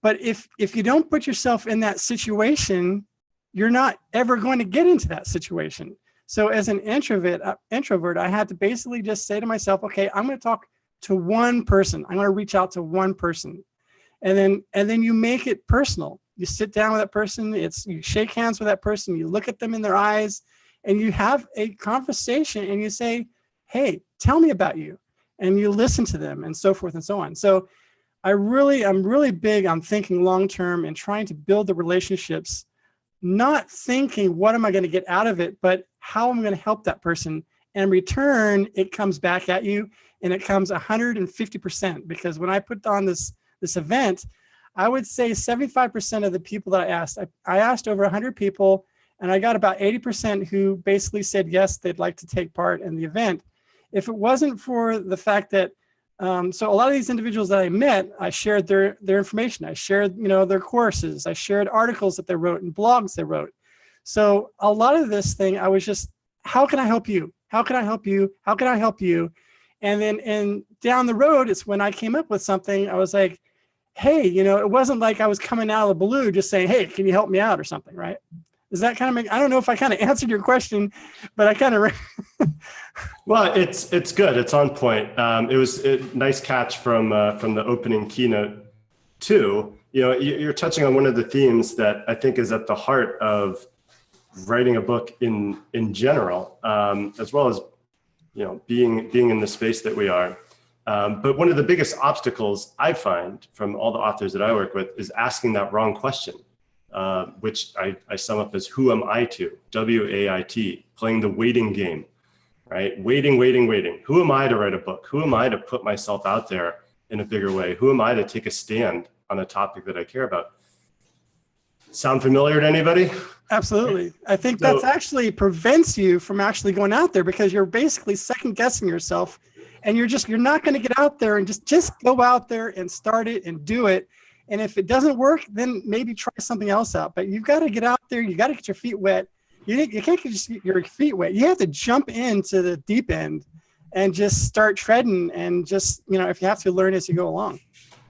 But if you don't put yourself in that situation, you're not ever going to get into that situation. So as an introvert, I had to basically just say to myself, okay, I'm going to talk to one person. I'm going to reach out to one person. And then you make it personal. You sit down with that person, you shake hands with that person, you look at them in their eyes, and you have a conversation and you say, hey, tell me about you. And you listen to them and so forth and so on. So I'm really big on thinking long-term and trying to build the relationships, not thinking what am I going to get out of it, but how am I going to help that person. And in return, it comes back at you, and it comes 150%. Because when I put on this event, I would say 75% of the people that I asked over 100 people, and I got about 80% who basically said yes, they'd like to take part in the event. If it wasn't for the fact that, so a lot of these individuals that I met, I shared their information. I shared, their courses. I shared articles that they wrote and blogs they wrote. So a lot of this thing, I was just, how can I help you? How can I help you? How can I help you? And down the road, it's when I came up with something, I was like, hey, it wasn't like I was coming out of the blue just saying, hey, can you help me out or something, right? Does that kind of make, I don't know if I kind of answered your question, but I kind of. Well, it's good. It's on point. It was a nice catch from the opening keynote too. You're touching on one of the themes that I think is at the heart of writing a book in general, as well as, being in the space that we are. But one of the biggest obstacles I find from all the authors that I work with is asking that wrong question, which I sum up as who am I to? WAIT, playing the waiting game, right? Waiting. Who am I to write a book? Who am I to put myself out there in a bigger way? Who am I to take a stand on a topic that I care about? Sound familiar to anybody? Absolutely. I think that's actually prevents you from actually going out there, because you're basically second guessing yourself, and you're not going to get out there and just go out there and start it and do it. And if it doesn't work, then maybe try something else out. But you've got to get out there. You got to get your feet wet. You can't just get your feet wet. You have to jump into the deep end and just start treading, and just, if you have to, learn as you go along.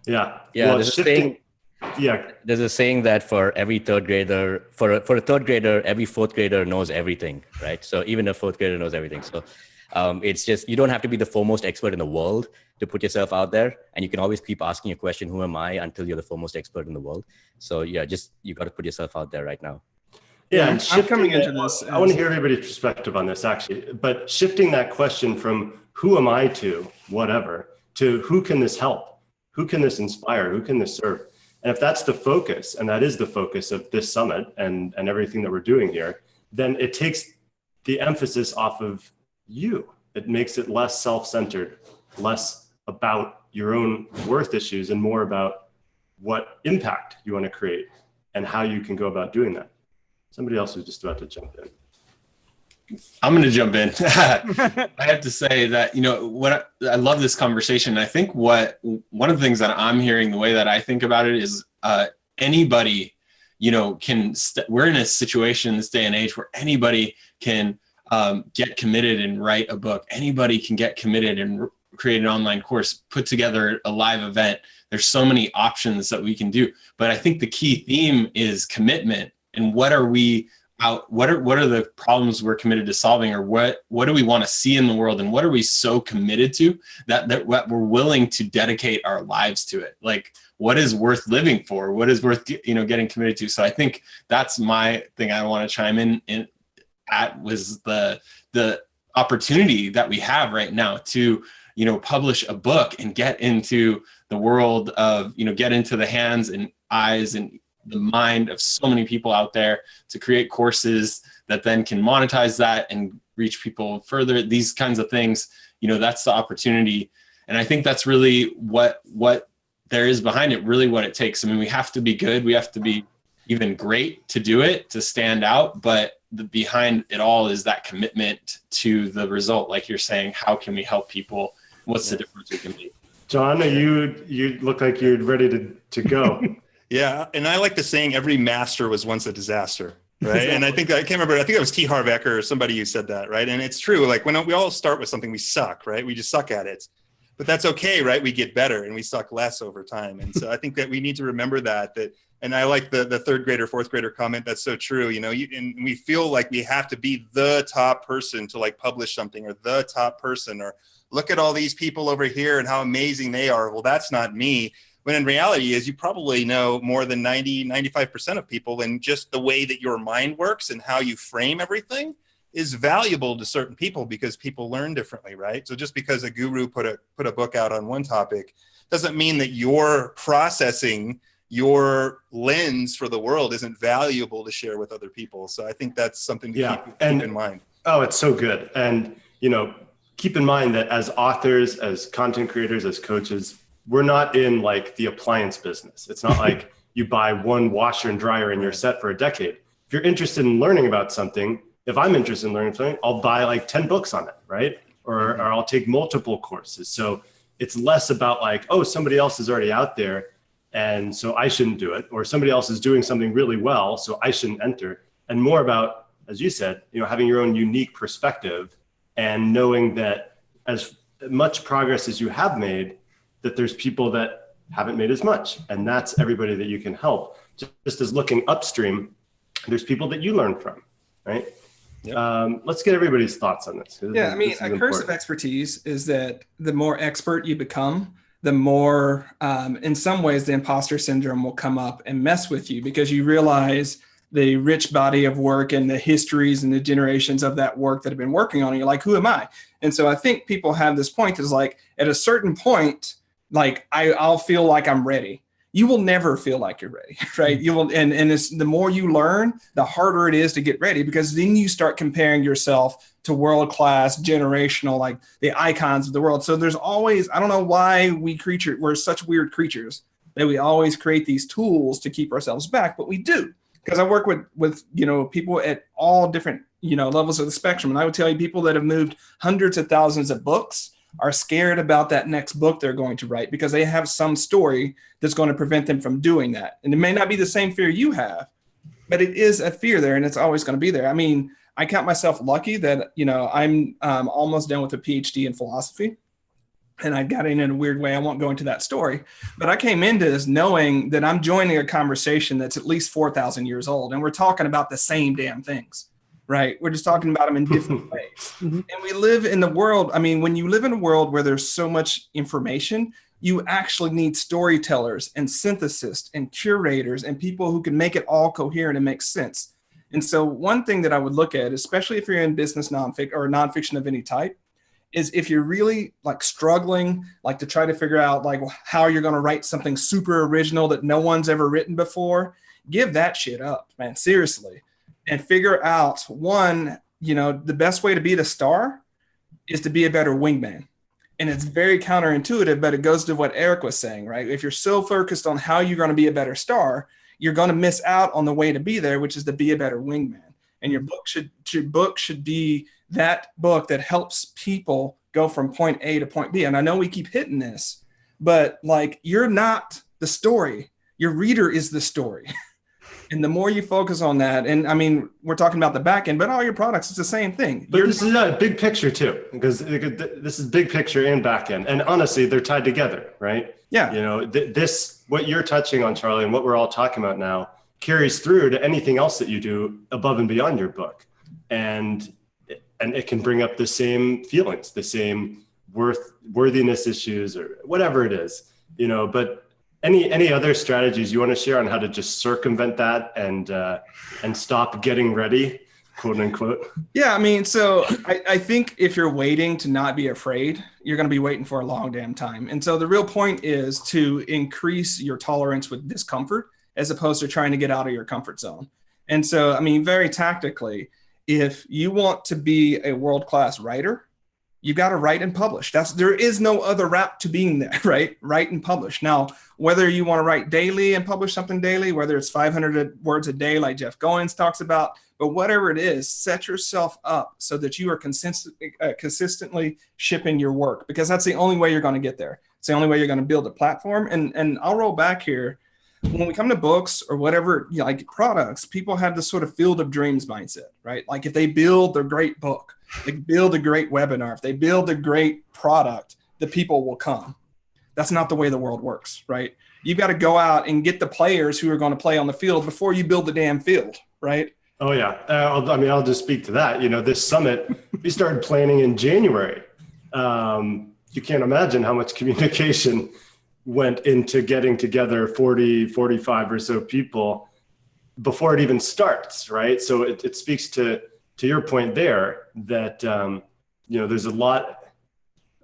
Yeah. Yeah. Well, There's a saying that for every third grader, for a third grader, every fourth grader knows everything, right? So even a fourth grader knows everything. So it's just, you don't have to be the foremost expert in the world to put yourself out there. And you can always keep asking a question, who am I, until you're the foremost expert in the world. So yeah, you got to put yourself out there right now. Yeah, and I'm coming into this. I want to hear everybody's perspective on this, actually. But shifting that question from who am I to whatever, to who can this help? Who can this inspire? Who can this serve? And if that's the focus, and that is the focus of this summit and everything that we're doing here, then it takes the emphasis off of you. It makes it less self-centered, less about your own worth issues, and more about what impact you want to create and how you can go about doing that. Somebody else was just about to jump in. I'm going to jump in. I have to say that, what I love this conversation. I think one of the things that I'm hearing, the way that I think about it is anybody, we're in a situation in this day and age where anybody can get committed and write a book. Anybody can get committed and create an online course, put together a live event. There's so many options that we can do. But I think the key theme is commitment. And what are the problems we're committed to solving, or what do we want to see in the world, and what are we so committed to that we're willing to dedicate our lives to it? Like, what is worth living for? What is worth getting committed to? So I think that's my thing I want to chime in at, was the opportunity that we have right now to publish a book and get into the world of, get into the hands and eyes and the mind of so many people out there, to create courses that then can monetize that and reach people further. These kinds of things, that's the opportunity. And I think that's really what there is behind it, really what it takes. I mean, we have to be good. We have to be even great to do it, to stand out. But behind it all is that commitment to the result. Like you're saying, how can we help people? What's the difference we can make? John, you look like you're ready to go. Yeah. And I like the saying, every master was once a disaster. Right. And I can't remember, I think it was T. Harv Eker or somebody who said that, right? And it's true. Like when we all start with something, we suck, right? We just suck at it. But that's okay, right? We get better and we suck less over time. And so I think that we need to remember that, and I like the third grader, fourth grader comment. That's so true. And we feel like we have to be the top person to like publish something, or the top person, or look at all these people over here and how amazing they are. Well, that's not me. When in reality is you probably know more than 95% of people, and just the way that your mind works and how you frame everything is valuable to certain people because people learn differently, right? So just because a guru put a book out on one topic doesn't mean that your processing, your lens for the world isn't valuable to share with other people. So I think that's something to keep in mind. Oh, it's so good. And, keep in mind that as authors, as content creators, as coaches, we're not in like the appliance business. It's not like you buy one washer and dryer and you're set for a decade. If you're interested in learning about something, if I'm interested in learning something, I'll buy like 10 books on it, right? Or I'll take multiple courses. So it's less about like, oh, somebody else is already out there and so I shouldn't do it. Or somebody else is doing something really well, so I shouldn't enter. And more about, as you said, having your own unique perspective and knowing that as much progress as you have made, that there's people that haven't made as much. And that's everybody that you can help. Just as looking upstream, there's people that you learn from, right? Yep. Let's get everybody's thoughts on this. Yeah, I mean, a curse of expertise is that the more expert you become, the more, in some ways, the imposter syndrome will come up and mess with you because you realize the rich body of work and the histories and the generations of that work that have been working on it. You're like, who am I? And so I think people have this point is like, at a certain point, like I'll feel like I'm ready. You will never feel like you're ready, right? You will, and it's the more you learn, the harder it is to get ready because then you start comparing yourself to world-class, generational, like the icons of the world. So there's always, I don't know why we're such weird creatures that we always create these tools to keep ourselves back, but we do. Because I work with people at all different levels of the spectrum, and I would tell you people that have moved hundreds of thousands of books are scared about that next book they're going to write because they have some story that's going to prevent them from doing that. And it may not be the same fear you have, but it is a fear there, and it's always going to be there. I mean, I count myself lucky that I'm almost done with a PhD in philosophy. And I got in a weird way. I won't go into that story, but I came into this knowing that I'm joining a conversation that's at least 4,000 years old. And we're talking about the same damn things, right? We're just talking about them in different ways. And we live in the world. I mean, when you live in a world where there's so much information, you actually need storytellers and synthesists and curators and people who can make it all coherent and make sense. And so one thing that I would look at, especially if you're in business nonfiction of any type, is if you're really like struggling, like to try to figure out like how you're going to write something super original that no one's ever written before, give that shit up, man, seriously. And figure out one, the best way to be the star is to be a better wingman. And it's very counterintuitive, but it goes to what Eric was saying, right? If you're so focused on how you're going to be a better star, you're going to miss out on the way to be there, which is to be a better wingman. And your book should be that book that helps people go from point A to point B. And I know we keep hitting this, but like you're not the story. Your reader is the story. And the more you focus on that, and I mean, we're talking about the back end, but all your products, it's the same thing. But this is a big picture too, because this is big picture and back end. And honestly, they're tied together, right? Yeah. What you're touching on, Charlie, and what we're all talking about now carries through to anything else that you do above and beyond your book. And it can bring up the same feelings, the same worthiness issues or whatever it is, but any other strategies you want to share on how to just circumvent that and stop getting ready, quote unquote? Yeah. I mean, so I think if you're waiting to not be afraid, you're going to be waiting for a long damn time. And so the real point is to increase your tolerance with discomfort as opposed to trying to get out of your comfort zone. And so, I mean, very tactically, if you want to be a world-class writer, you got to write and publish. There is no other route to being there, right? Write and publish. Now, whether you want to write daily and publish something daily, whether it's 500 words a day, like Jeff Goins talks about, but whatever it is, set yourself up so that you are consistently shipping your work, because that's the only way you're going to get there. It's the only way you're going to build a platform. And I'll roll back here. when we come to books or whatever, like products, people have this sort of field of dreams mindset, right? Like if they build a great book, they build a great webinar, if they build a great product, the people will come. That's not the way the world works, right? You've got to go out and get the players who are going to play on the field before you build the damn field, right? Oh yeah. I'll just speak to that. This summit, we started planning in January. You can't imagine how much communication went into getting together 40, 45 or so people before it even starts, right? So it speaks to your point there that, there's a lot.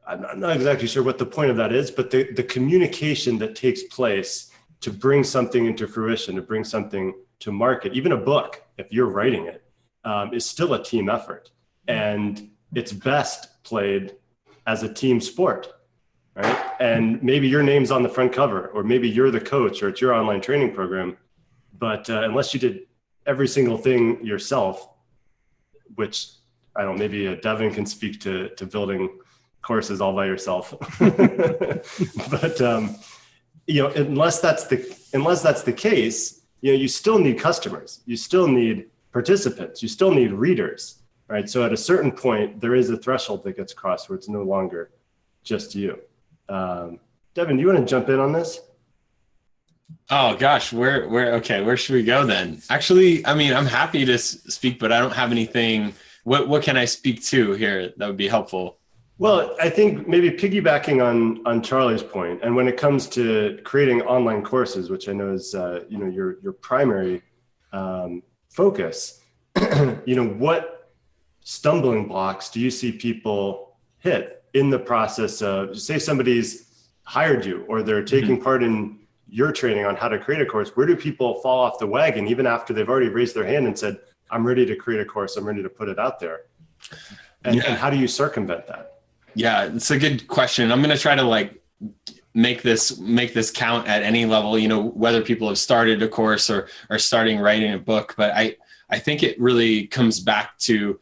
I'm not exactly sure what the point of that is, but the communication that takes place to bring something into fruition, to bring something to market, even a book, if you're writing it, is still a team effort. And it's best played as a team sport, right? And maybe your name's on the front cover, or maybe you're the coach, or it's your online training program. But unless you did every single thing yourself, which I don't know, maybe Devin can speak to building courses all by yourself. But unless that's the case, you still need customers, you still need participants, you still need readers, right? So at a certain point, there is a threshold that gets crossed where it's no longer just you. Devin, do you want to jump in on this? Oh gosh, where should we go then? Actually, I mean, I'm happy to speak, but I don't have anything. What can I speak to here that would be helpful? Well, I think maybe piggybacking on Charlie's point, and when it comes to creating online courses, which I know is your primary focus, what stumbling blocks do you see people hit in the process of, say somebody's hired you or they're taking part in your training on how to create a course? Where do people fall off the wagon even after they've already raised their hand and said, I'm ready to create a course, I'm ready to put it out there? And how do you circumvent that? Yeah, it's a good question. I'm going to try to make this count at any level, whether people have started a course or are starting writing a book. But I think it really comes back to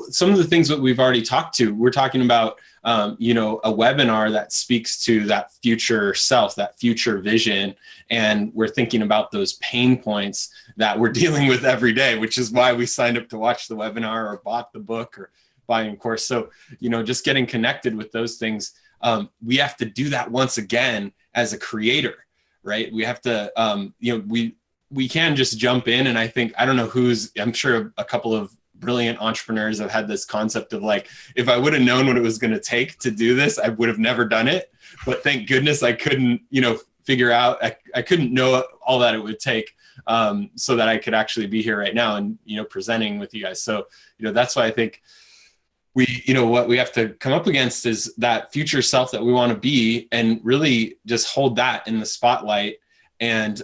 some of the things that we've already talked to. We're talking about, a webinar that speaks to that future self, that future vision. And we're thinking about those pain points that we're dealing with every day, which is why we signed up to watch the webinar or bought the book or buying a course. So, just getting connected with those things. We have to do that once again as a creator, right? We have to, we can just jump in. And I don't know I'm sure a couple of brilliant entrepreneurs have had this concept of if I would have known what it was going to take to do this, I would have never done it. But thank goodness I couldn't, figure out, I couldn't know all that it would take so that I could actually be here right now and, presenting with you guys. So, that's why I think what we have to come up against is that future self that we want to be, and really just hold that in the spotlight. And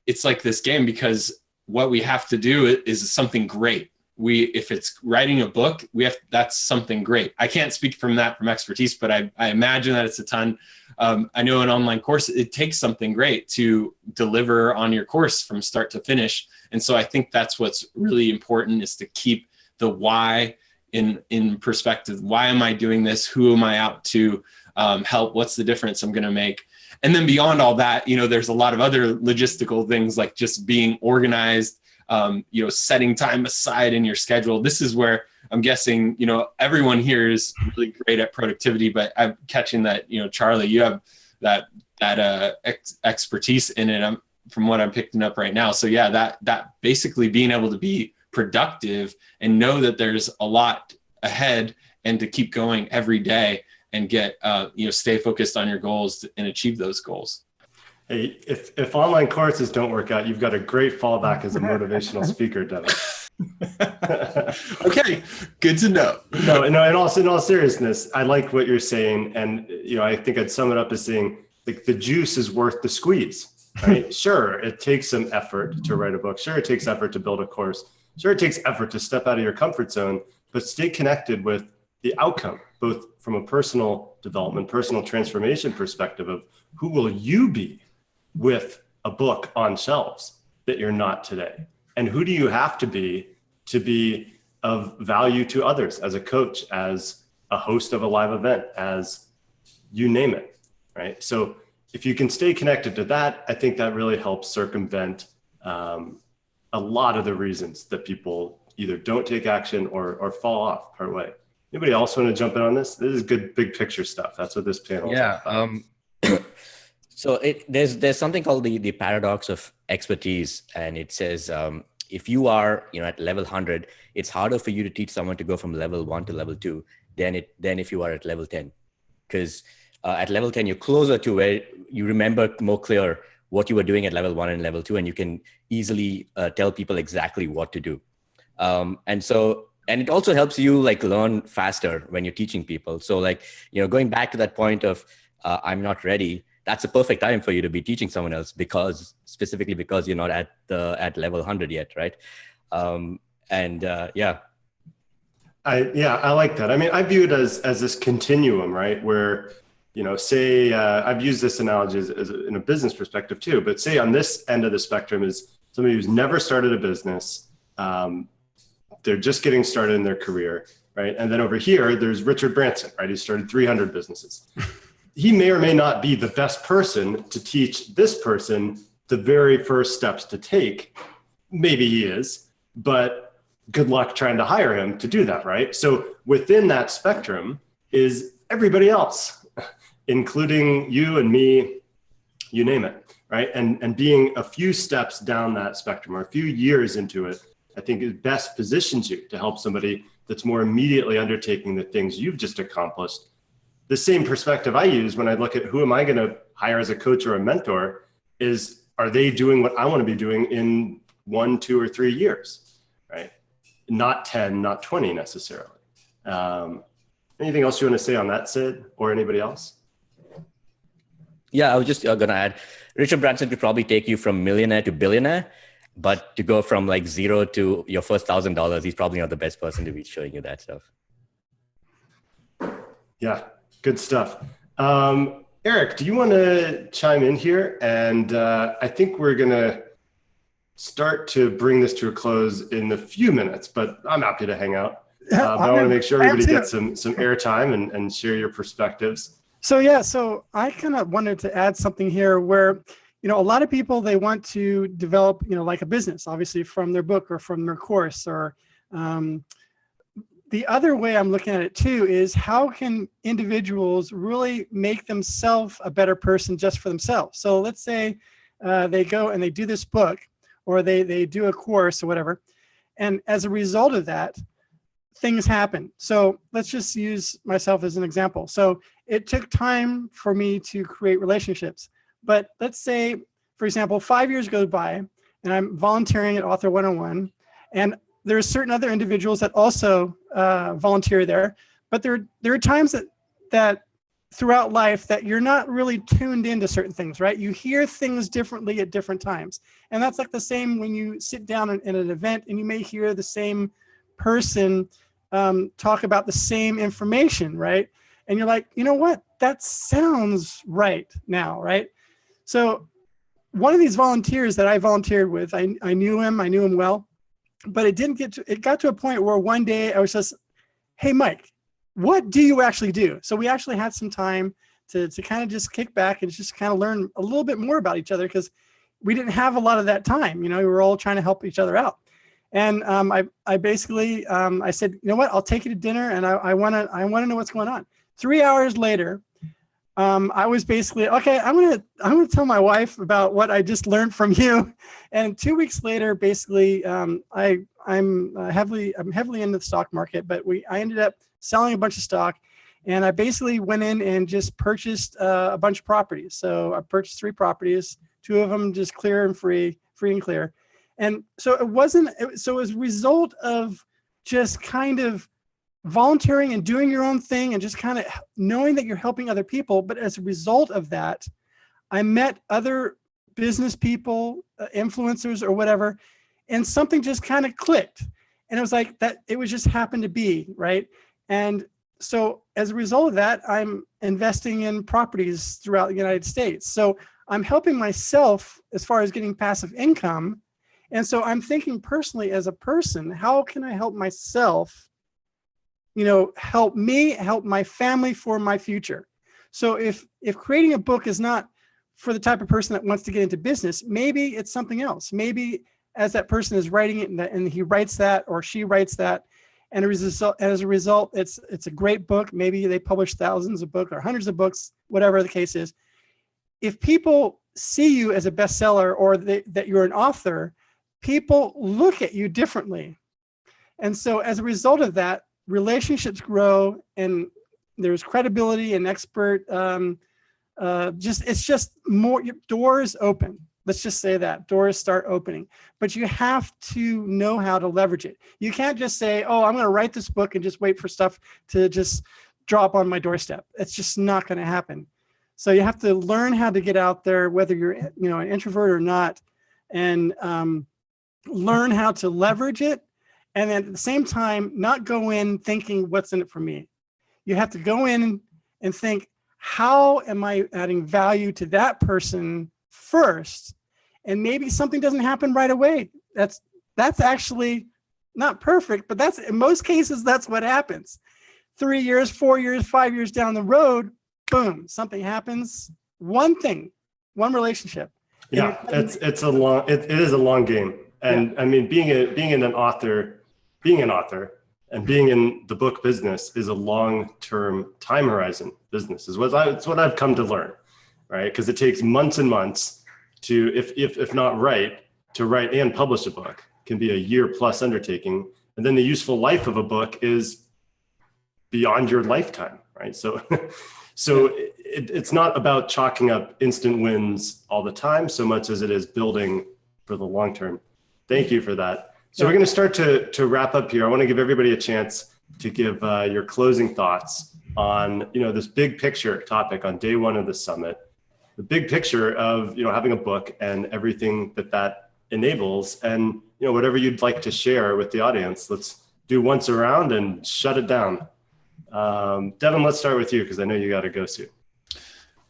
it's like this game, because what we have to do is something great. If it's writing a book, that's something great. I can't speak from expertise, but I imagine that it's a ton. I know an online course, it takes something great to deliver on your course from start to finish. And so I think that's what's really important, is to keep the why in perspective. Why am I doing this? Who am I out to help? What's the difference I'm going to make? And then beyond all that, there's a lot of other logistical things, like just being organized, setting time aside in your schedule. This is where I'm guessing, everyone here is really great at productivity, but I'm catching that, Charlie, you have that expertise in it, from what I'm picking up right now. So yeah, that basically being able to be productive and know that there's a lot ahead, and to keep going every day and get, stay focused on your goals and achieve those goals. Hey, if online courses don't work out, you've got a great fallback as a motivational speaker, Devin. Okay, good to know. No. In all seriousness, I like what you're saying, and I think I'd sum it up as saying, the juice is worth the squeeze. Right? Sure, it takes some effort to write a book. Sure, it takes effort to build a course. Sure, it takes effort to step out of your comfort zone, but stay connected with the outcome, both from a personal development, personal transformation perspective of who will you be with a book on shelves that you're not today? And who do you have to be of value to others as a coach, as a host of a live event, as you name it, right? So if you can stay connected to that, I think that really helps circumvent a lot of the reasons that people either don't take action or fall off part way. Anybody else want to jump in on this? This is good big picture stuff. That's what this panel is. Yeah. So there's something called the paradox of expertise, and it says if you are at level 100, it's harder for you to teach someone to go from level 1 to level 2 than if you are at level 10, because at level 10 you're closer to where you remember more clear what you were doing at level 1 and level 2, and you can easily tell people exactly what to do. And it also helps you learn faster when you're teaching people. So going back to that point of I'm not ready, that's a perfect time for you to be teaching someone else, specifically because you're not at level 100 yet, right? Yeah. I like that. I mean, I view it as this continuum, right? Where, say, I've used this analogy as in a business perspective too, but say on this end of the spectrum is somebody who's never started a business. They're just getting started in their career, right? And then over here, there's Richard Branson, right? He started 300 businesses. He may or may not be the best person to teach this person the very first steps to take. Maybe he is, but good luck trying to hire him to do that, right? So within that spectrum is everybody else, including you and me, you name it, right? And being a few steps down that spectrum or a few years into it, I think it best positions you to help somebody that's more immediately undertaking the things you've just accomplished. The same perspective I use when I look at who am I going to hire as a coach or a mentor is, are they doing what I want to be doing in 1, 2, or 3 years, right? Not 10, not 20 necessarily. Anything else you want to say on that, Sid, or anybody else? Yeah, I was just going to add, Richard Branson could probably take you from millionaire to billionaire, but to go from zero to your first $1,000, he's probably not the best person to be showing you that stuff. Yeah, good stuff. Eric, do you want to chime in here? And I think we're going to start to bring this to a close in a few minutes, but I'm happy to hang out. But I want to make sure everybody gets some airtime and share your perspectives. So I kind of wanted to add something here where, a lot of people, they want to develop, a business, obviously from their book or from their course, or the other way I'm looking at it too is how can individuals really make themselves a better person just for themselves? So let's say they go and they do this book, or they do a course or whatever. And as a result of that, things happen. So let's just use myself as an example. So it took time for me to create relationships. But let's say, for example, 5 years goes by and I'm volunteering at Author 101, and there are certain other individuals that also volunteer there. But there are times that throughout life that you're not really tuned into certain things, right? You hear things differently at different times. And that's the same when you sit down in an event and you may hear the same person talk about the same information, right? And you're like, you know what? That sounds right now, right? So one of these volunteers that I volunteered with, I knew him well, but it got to a point where one day I was just, hey, Mike, what do you actually do? So we actually had some time to kind of just kick back and just kind of learn a little bit more about each other, because we didn't have a lot of that time. We were all trying to help each other out. And I basically, I said, you know what, I'll take you to dinner, and I want to know what's going on. 3 hours later, I was basically, okay, I'm gonna tell my wife about what I just learned from you. And 2 weeks later, basically, I'm heavily into the stock market, but I ended up selling a bunch of stock, and I basically went in and just purchased a bunch of properties. So I purchased 3 properties, 2 of them just clear and free and clear. And so it was a result of just kind of volunteering and doing your own thing and just kind of knowing that you're helping other people. But as a result of that, I met other business people, influencers or whatever, and something just kind of clicked. And it was like that, it was just happened to be, right? And so as a result of that, I'm investing in properties throughout the United States. So I'm helping myself as far as getting passive income. And so I'm thinking personally as a person, how can I help myself, help me, help my family for my future? So if creating a book is not for the type of person that wants to get into business, maybe it's something else. Maybe as that person is writing it and he writes that or she writes that, and as a result, it's a great book. Maybe they publish thousands of books or hundreds of books, whatever the case is. If people see you as a bestseller or that you're an author, people look at you differently. And so as a result of that, relationships grow and there's credibility and expert, it's just more doors open. Let's just say that doors start opening, but you have to know how to leverage it. You can't just say, oh, I'm going to write this book and just wait for stuff to just drop on my doorstep. It's just not going to happen. So you have to learn how to get out there, whether you're, an introvert or not, and learn how to leverage it. And then at the same time, not go in thinking, what's in it for me? You have to go in and think, how am I adding value to that person first? And maybe something doesn't happen right away. That's actually not perfect, but that's in most cases, that's what happens. 3 years, 4 years, 5 years down the road, boom, something happens. One thing, one relationship. Yeah, it is a long game. And yeah. I mean, being an author and being in the book business is a long-term time horizon business. It's what I've come to learn, right? Because it takes months and months to, if not to write and publish a book. It can be a year-plus undertaking, and then the useful life of a book is beyond your lifetime, right? So, it's not about chalking up instant wins all the time, so much as it is building for the long term. Thank you for that. So we're going to start to wrap up here. I want to give everybody a chance to give your closing thoughts on this big picture topic on day one of the summit. The big picture of having a book and everything that enables, and whatever you'd like to share with the audience. Let's do once around and shut it down. Devin, let's start with you because I know you got to go soon.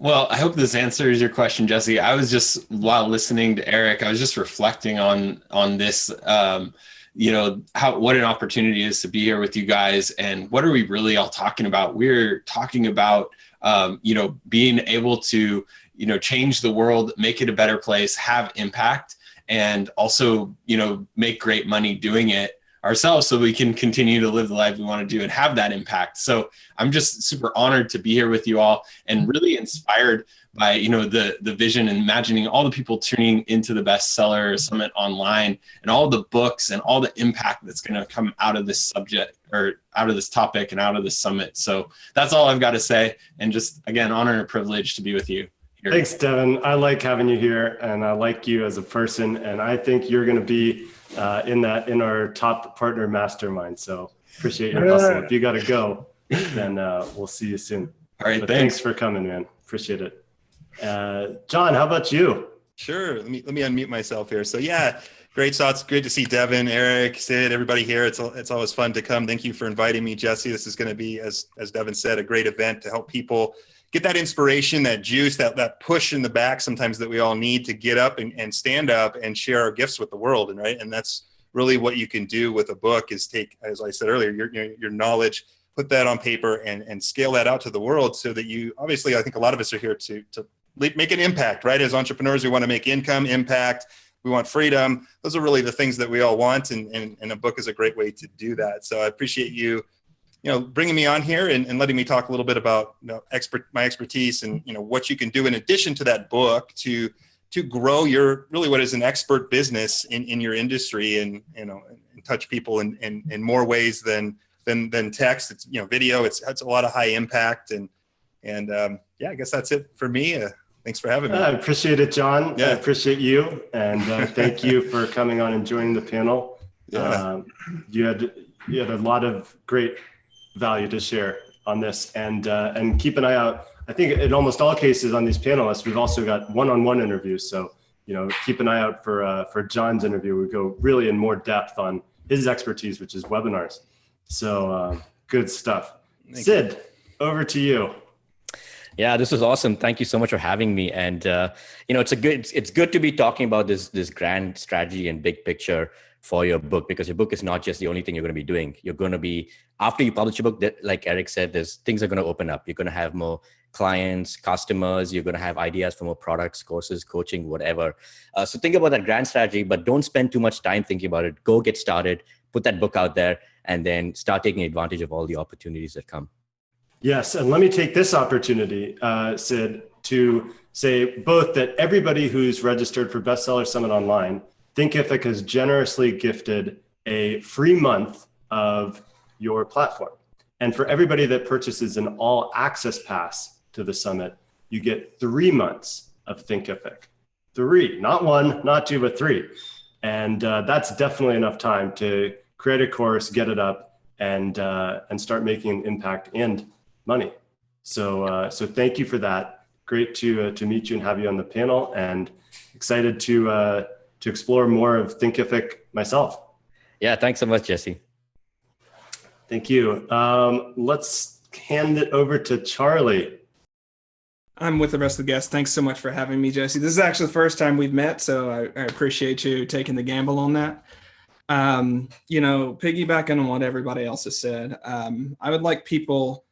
Well, I hope this answers your question, Jesse. I was just, while listening to Eric, I was just reflecting on this, what an opportunity it is to be here with you guys. And what are we really all talking about? We're talking about, being able to, change the world, make it a better place, have impact, and also, make great money doing it ourselves so we can continue to live the life we want to do and have that impact. So I'm just super honored to be here with you all and really inspired by, the vision and imagining all the people tuning into the Bestseller Summit online and all the books and all the impact that's going to come out of this subject or out of this topic and out of this summit. So that's all I've got to say. And just, again, honor and privilege to be with you here. Thanks, Devin. I like having you here and I like you as a person. And I think you're going to be in our top partner mastermind. So appreciate your hustle. If you got to go, then we'll see you soon. All right. But thanks for coming, man. Appreciate it. John, how about you? Sure. Let me unmute myself here. So yeah, great thoughts. Great to see Devin, Eric, Sid, everybody here. It's always fun to come. Thank you for inviting me, Jesse. This is going to be, as Devin said, a great event to help people get that inspiration, that juice, that push in the back sometimes that we all need to get up and stand up and share our gifts with the world. And that's really what you can do with a book is take, as I said earlier, your knowledge, put that on paper and scale that out to the world so that you, obviously, I think a lot of us are here to make an impact, right? As entrepreneurs, we want to make income, impact, we want freedom. Those are really the things that we all want. And a book is a great way to do that. So I appreciate you bringing me on here and letting me talk a little bit about my expertise and what you can do in addition to that book to grow your really what is an expert business in your industry and touch people in more ways than text. It's video. It's a lot of high impact and yeah, I guess that's it for me. Thanks for having me. I appreciate it, John. Yeah. I appreciate you and thank you for coming on and joining the panel. Yeah. You had a lot of great value to share on this and keep an eye out. I think in almost all cases on these panelists, we've also got one-on-one interviews. So, keep an eye out for John's interview. We go really in more depth on his expertise, which is webinars. So good stuff. Sid, over to you. Yeah, this was awesome. Thank you so much for having me. And it's good to be talking about this grand strategy and big picture for your book, because your book is not just the only thing you're going to be doing. You're going to be, after you publish your book, like Eric said, things are going to open up. You're going to have more clients, customers. You're going to have ideas for more products, courses, coaching, whatever. So think about that grand strategy, but don't spend too much time thinking about it. Go get started, put that book out there, and then start taking advantage of all the opportunities that come. Yes, and let me take this opportunity, Sid, to say both that everybody who's registered for Bestseller Summit Online, Thinkific has generously gifted a free month of your platform. And for everybody that purchases an all access pass to the summit, you get 3 months of Thinkific. 3, not 1, not 2, but 3. And that's definitely enough time to create a course, get it up, and start making an impact and money. So thank you for that. Great to meet you and have you on the panel, and excited to explore more of Thinkific myself. Yeah, thanks so much, Jesse. Thank you. Let's hand it over to Charlie. I'm with the rest of the guests. Thanks so much for having me, Jesse. This is actually the first time we've met, so I appreciate you taking the gamble on that. Piggybacking on what everybody else has said, I would like people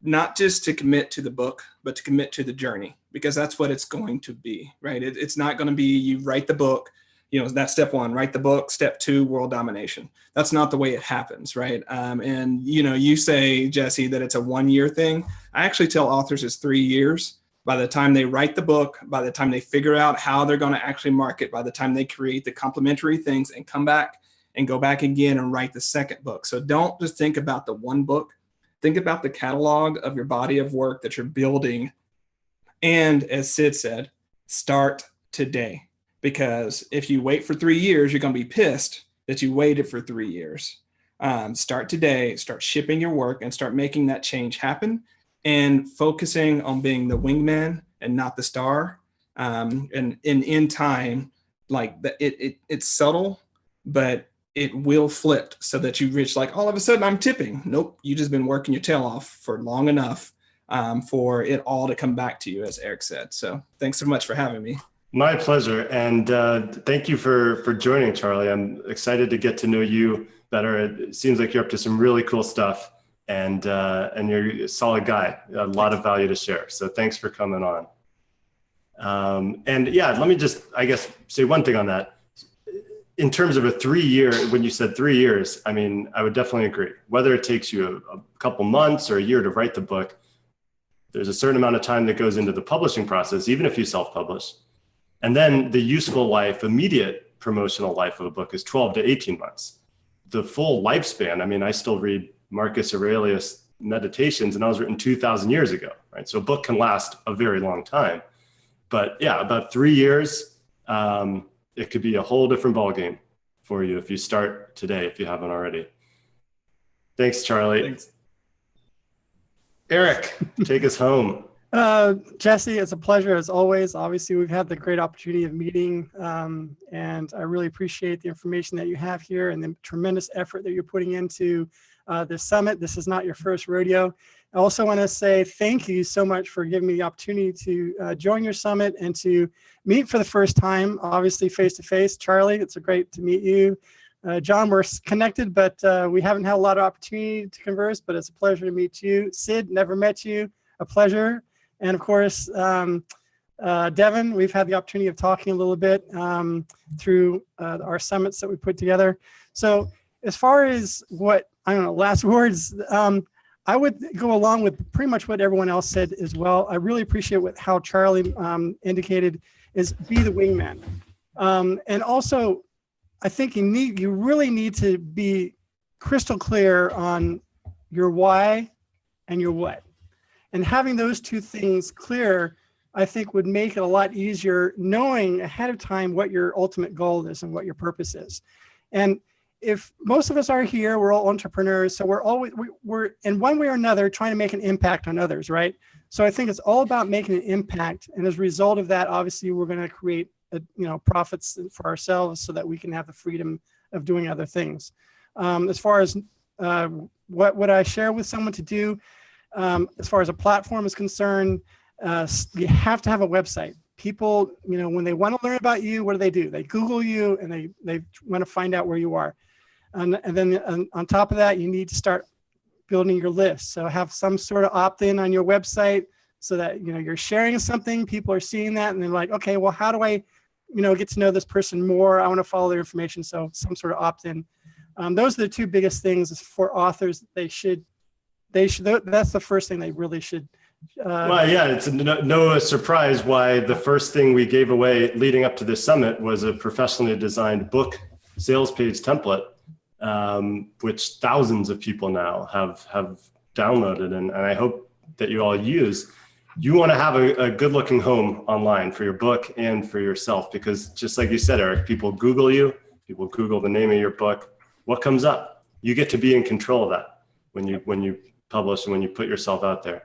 not just to commit to the book, but to commit to the journey, because that's what it's going to be, right? It's not going to be you write the book, that's step 1, write the book, step 2, world domination. That's not the way it happens, right? You say, Jesse, that it's a 1-year thing. I actually tell authors it's 3 years. By the time they write the book, by the time they figure out how they're going to actually market, by the time they create the complementary things and come back and go back again and write the second book. So don't just think about the one book. Think about the catalog of your body of work that you're building. And as Sid said, start today. Because if you wait for 3 years, you're going to be pissed that you waited for 3 years. Start today, start shipping your work, and start making that change happen, and focusing on being the wingman and not the star. And in time, like it's subtle, but it will flip so that you reach like all of a sudden I'm tipping. Nope, you just been working your tail off for long enough for it all to come back to you, as Eric said. So thanks so much for having me. My pleasure. And thank you for joining, Charlie. I'm excited to get to know you better. It seems like you're up to some really cool stuff, and you're a solid guy, a lot of value to share. So thanks for coming on. And yeah, let me just, I guess, say one thing on that. In terms of a 3-year, when you said 3 years, I mean, I would definitely agree. Whether it takes you a couple months or a year to write the book, there's a certain amount of time that goes into the publishing process, even if you self-publish. And then the useful life, immediate promotional life of a book is 12 to 18 months. The full lifespan, I mean, I still read Marcus Aurelius' Meditations, and that was written 2,000 years ago, right? So a book can last a very long time. But yeah, about 3 years, it could be a whole different ballgame for you if you start today, if you haven't already. Thanks, Charlie. Thanks. Eric, take us home. Jesse, it's a pleasure as always. Obviously, we've had the great opportunity of meeting, and I really appreciate the information that you have here and the tremendous effort that you're putting into this summit. This is not your first rodeo. I also want to say thank you so much for giving me the opportunity to join your summit and to meet for the first time, obviously face-to-face. Charlie, it's great to meet you. John, we're connected, but we haven't had a lot of opportunity to converse, but it's a pleasure to meet you. Sid, never met you, a pleasure. And of course, Devin, we've had the opportunity of talking a little bit through our summits that we put together. So as far as last words, I would go along with pretty much what everyone else said as well. I really appreciate how Charlie indicated is be the wingman. And also, I think you really need to be crystal clear on your why and your what. And having those two things clear, I think would make it a lot easier knowing ahead of time what your ultimate goal is and what your purpose is. And if most of us are here, we're all entrepreneurs, so we're in one way or another trying to make an impact on others, right? So I think it's all about making an impact, and as a result of that, obviously, we're going to create profits for ourselves so that we can have the freedom of doing other things. As far as what would I share with someone to do, as far as a platform is concerned, you have to have a website. People, when they want to learn about you, what do? They Google you and they want to find out where you are. And then on top of that, you need to start building your list. So have some sort of opt-in on your website so that, you're sharing something, people are seeing that, and they're like, okay, well, how do I, get to know this person more? I want to follow their information. So some sort of opt-in. Those are the two biggest things for authors. That's the first thing they really should. Well, yeah, it's no surprise why the first thing we gave away leading up to this summit was a professionally designed book sales page template, which thousands of people now have downloaded, and I hope that you all use. You want to have a good looking home online for your book and for yourself, because just like you said, Eric, people Google you, people Google the name of your book. What comes up? You get to be in control of that when you publish and when you put yourself out there.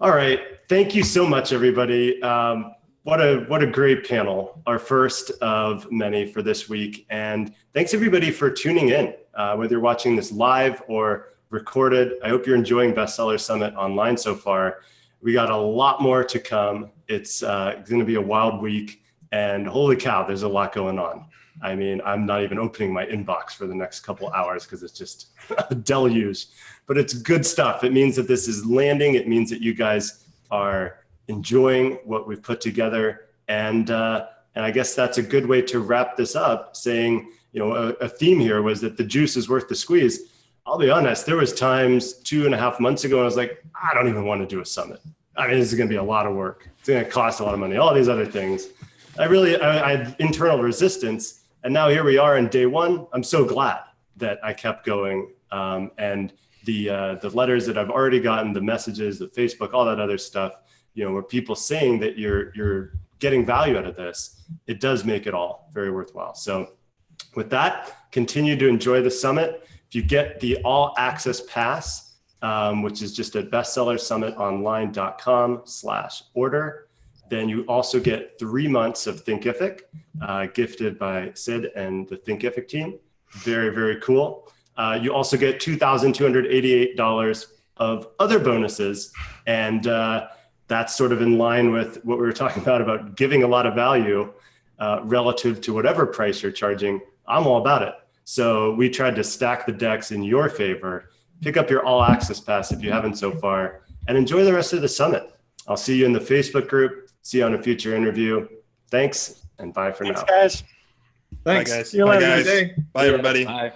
All right. Thank you so much, everybody. What a great panel, our first of many for this week. And thanks everybody for tuning in, whether you're watching this live or recorded. I hope you're enjoying Bestseller Summit online so far. We got a lot more to come. It's going to be a wild week, and holy cow, there's a lot going on. I mean, I'm not even opening my inbox for the next couple hours because it's just a deluge, but it's good stuff. It means that this is landing. It means that you guys are enjoying what we've put together. And I guess that's a good way to wrap this up, saying, a theme here was that the juice is worth the squeeze. I'll be honest, there was times 2.5 months ago, I was like, I don't even want to do a summit. I mean, this is going to be a lot of work. It's going to cost a lot of money, all these other things. I had internal resistance. And now here we are in day one. I'm so glad that I kept going. And the letters that I've already gotten, the messages, the Facebook, all that other stuff, where people saying that you're getting value out of this, it does make it all very worthwhile. So with that, continue to enjoy the summit. If you get the all access pass, which is just at bestsellersummitonline.com/order, then you also get 3 months of Thinkific, gifted by Sid and the Thinkific team. Very, very cool. You also get $2,288 of other bonuses. And that's sort of in line with what we were talking about giving a lot of value relative to whatever price you're charging. I'm all about it. So we tried to stack the decks in your favor. Pick up your all access pass if you haven't so far, and enjoy the rest of the summit. I'll see you in the Facebook group. See you on a future interview. Thanks, and bye for now. Thanks, guys. Thanks. Bye, guys. See you Bye, later. guys. Bye, everybody. Bye.